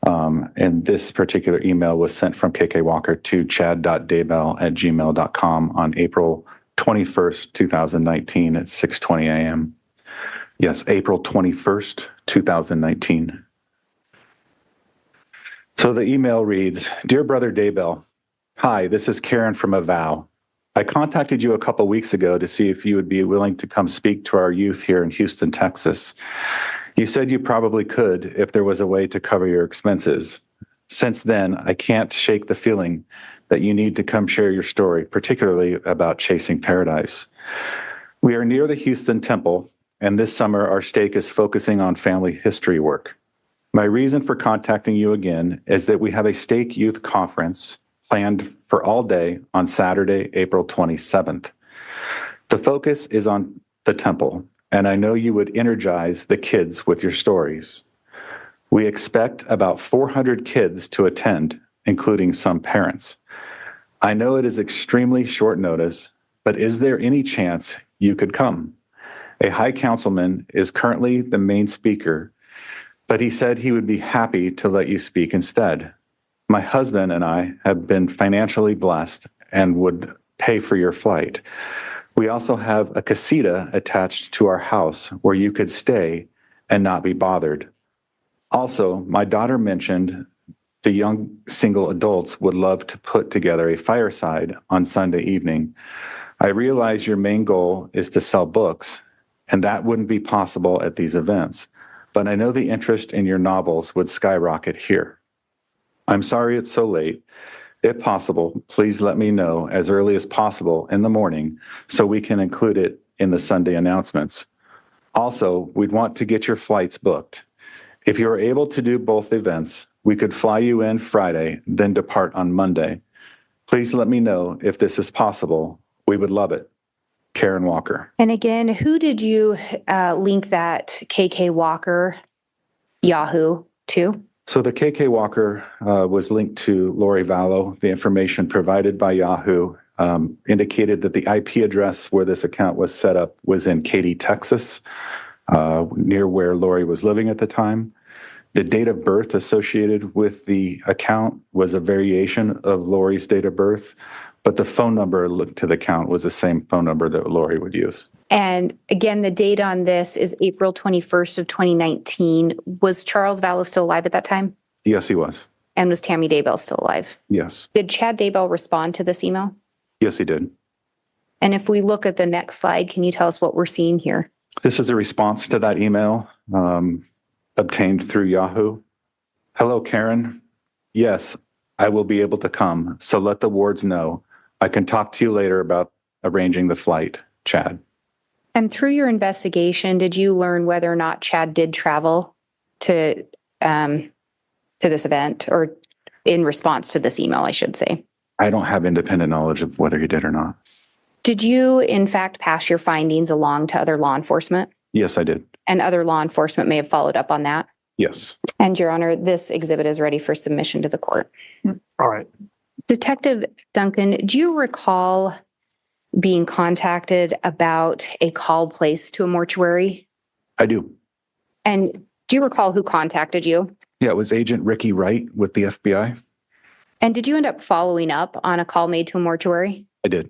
And this particular email was sent from KK Walker to chad.daybell@gmail.com on April 21st, 2019 at 6:20 a.m. Yes, April 21st, 2019. So the email reads, Dear Brother Daybell, hi, this is Karen from Vallow. I contacted you a couple weeks ago to see if you would be willing to come speak to our youth here in Houston, Texas. You said you probably could if there was a way to cover your expenses. Since then, I can't shake the feeling that you need to come share your story, particularly about chasing paradise. We are near the Houston Temple, and this summer our stake is focusing on family history work. My reason for contacting you again is that we have a stake youth conference planned for all day on Saturday, April 27th. The focus is on the temple, and I know you would energize the kids with your stories. We expect about 400 kids to attend, including some parents. I know it is extremely short notice, but is there any chance you could come? A high councilman is currently the main speaker, but he said he would be happy to let you speak instead. My husband and I have been financially blessed and would pay for your flight. We also have a casita attached to our house where you could stay and not be bothered. Also, my daughter mentioned the young single adults would love to put together a fireside on Sunday evening. I realize your main goal is to sell books, and that wouldn't be possible at these events, but I know the interest in your novels would skyrocket here. I'm sorry it's so late. If possible, please let me know as early as possible in the morning so we can include it in the Sunday announcements. Also, we'd want to get your flights booked. If you are able to do both events, we could fly you in Friday, then depart on Monday. Please let me know if this is possible. We would love it. Karen Walker. And again, who did you link that KK Walker Yahoo to? So the KK Walker was linked to Lori Vallow. The information provided by Yahoo indicated that the IP address where this account was set up was in Katy, Texas, near where Lori was living at the time. The date of birth associated with the account was a variation of Lori's date of birth, but the phone number linked to the account was the same phone number that Lori would use. And again, the date on this is April 21st of 2019. Was Charles Vallow still alive at that time? Yes, he was. And was Tammy Daybell still alive? Yes. Did Chad Daybell respond to this email? Yes, he did. And if we look at the next slide, can you tell us what we're seeing here? This is a response to that email obtained through Yahoo. Hello, Karen. Yes, I will be able to come. So let the wards know. I can talk to you later about arranging the flight, Chad. And through your investigation, did you learn whether or not Chad did travel to this event, or in response to this email, I should say? I don't have independent knowledge of whether he did or not. Did you, in fact, pass your findings along to other law enforcement? Yes, I did. And other law enforcement may have followed up on that? Yes. And Your Honor, this exhibit is ready for submission to the court. All right. Detective Duncan, do you recall being contacted about a call placed to a mortuary? I do. And do you recall who contacted you? Yeah, it was Agent Ricky Wright with the FBI. And did you end up following up on a call made to a mortuary? I did.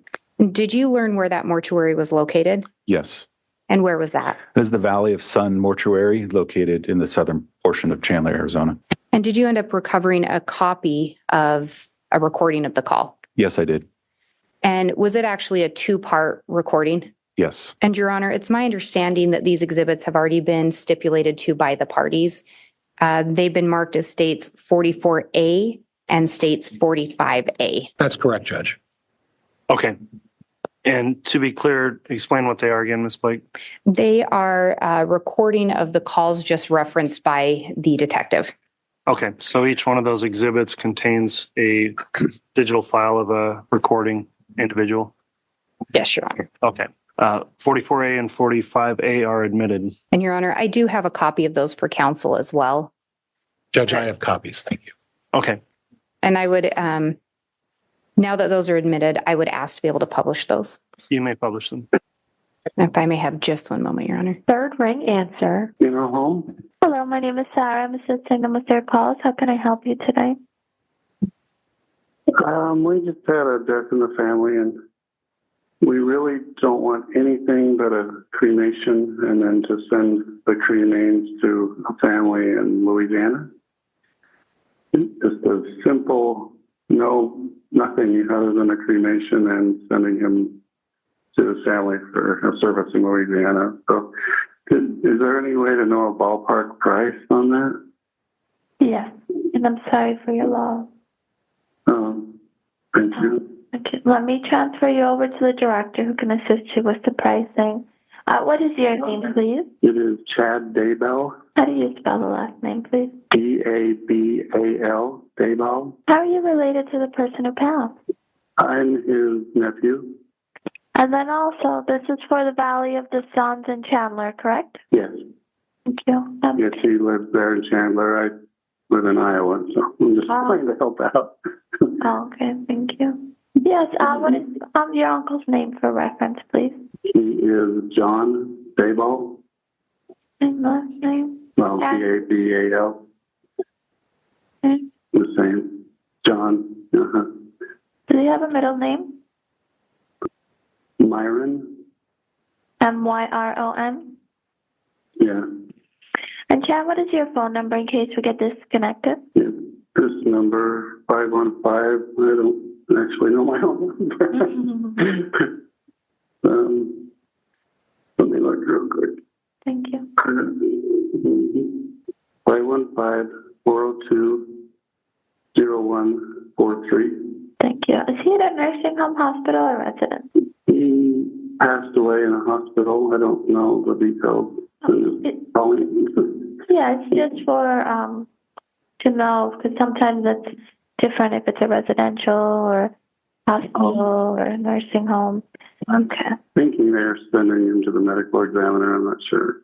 Did you learn where that mortuary was located? Yes. And where was that? It is the Valley of Sun Mortuary located in the southern portion of Chandler, Arizona. And did you end up recovering a copy of a recording of the call? Yes, I did. And was it actually a two-part recording? Yes. And Your Honor, it's my understanding that these exhibits have already been stipulated to by the parties. They've been marked as states 44A and states 45A. That's correct, Judge. Okay. And to be clear, explain what they are again, Ms. Blake. They are a recording of the calls just referenced by the detective. Okay. So each one of those exhibits contains a digital file of a recording individual. Yes, Your Honor. Okay. 44A and 45A are admitted. And Your Honor, I do have a copy of those for counsel as well. Judge, I have copies. Thank you. Okay. And I would, now that those are admitted, I would ask to be able to publish those. You may publish them. If I may have just one moment, Your Honor. Third ring answer. Funeral home? Hello, my name is Sarah. I'm assisting them with their calls. How can I help you today? We just had a death in the family, and we really don't want anything but a cremation, and then to send the cremains to a family in Louisiana. Just a simple, nothing other than a cremation and sending him to his family for a service in Louisiana. So is there any way to know a ballpark price on that? Yes, and I'm sorry for your loss. Thank you. Okay, let me transfer you over to the director who can assist you with the pricing. What is your name, please? It is Chad Daybell. How do you spell the last name, please? Daybell. Daybell. How are you related to the person who passed? I'm his nephew. And then also, this is for the Valley of the Suns in Chandler, correct? Yes. Thank you. Yes, he lives there in Chandler. I live in Iowa, so I'm just trying to help out. Okay, thank you. Yes, what is your uncle's name for reference, please? He is John Daybell. And last name? Well, Dabal. Okay. The same. John. Do you have a middle name? Myron. Myron? Yeah. And Chad, what is your phone number in case we get disconnected? Yeah. This number, 515, I don't actually know my own number. Let me look real quick. Thank you. 515-402-0143. Thank you. Is he at a nursing home, hospital, or residence? He passed away in a hospital. I don't know the details. Yeah, it's just for to know, because sometimes it's different if it's a residential or hospital or a nursing home. Okay. Thinking they're sending him to the medical examiner. I'm not sure.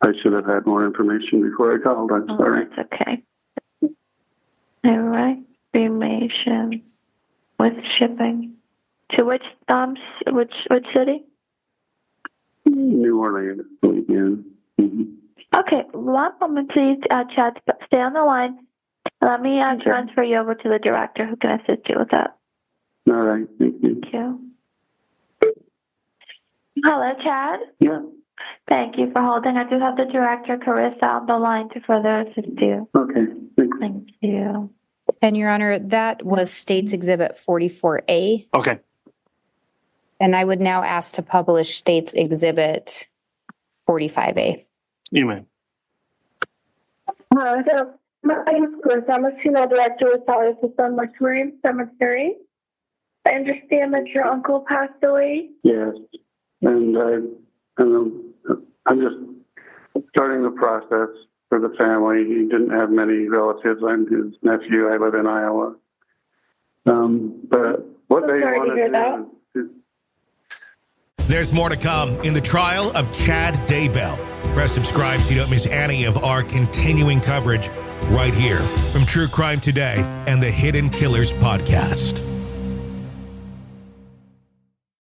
I should have had more information before I called. I'm sorry. That's okay. All right. Cremation with shipping to which city? New Orleans. Yeah. Mm-hmm. Okay, one moment, please, Chad. Stay on the line. Let me transfer you over to the director who can assist you with that. All right, thank you. Thank you. Hello, Chad. Yeah, Thank you for holding. I do have the director, Carissa, on the line to further assist you. okay, thanks. Thank you. And Your Honor, that was State's Exhibit 44A. Okay. And I would now ask to publish State's Exhibit 45A. You may. So my name is Carissa. I'm a funeral director with Vallow Mortuary Cemetery. I understand that your uncle passed away. Yes, and I'm just starting the process for the family. He didn't have many relatives. I'm his nephew. I live in Iowa. But what they want to do is... There's more to come in the trial of Chad Daybell. Press subscribe so you don't miss any of our continuing coverage right here from True Crime Today and the Hidden Killers podcast.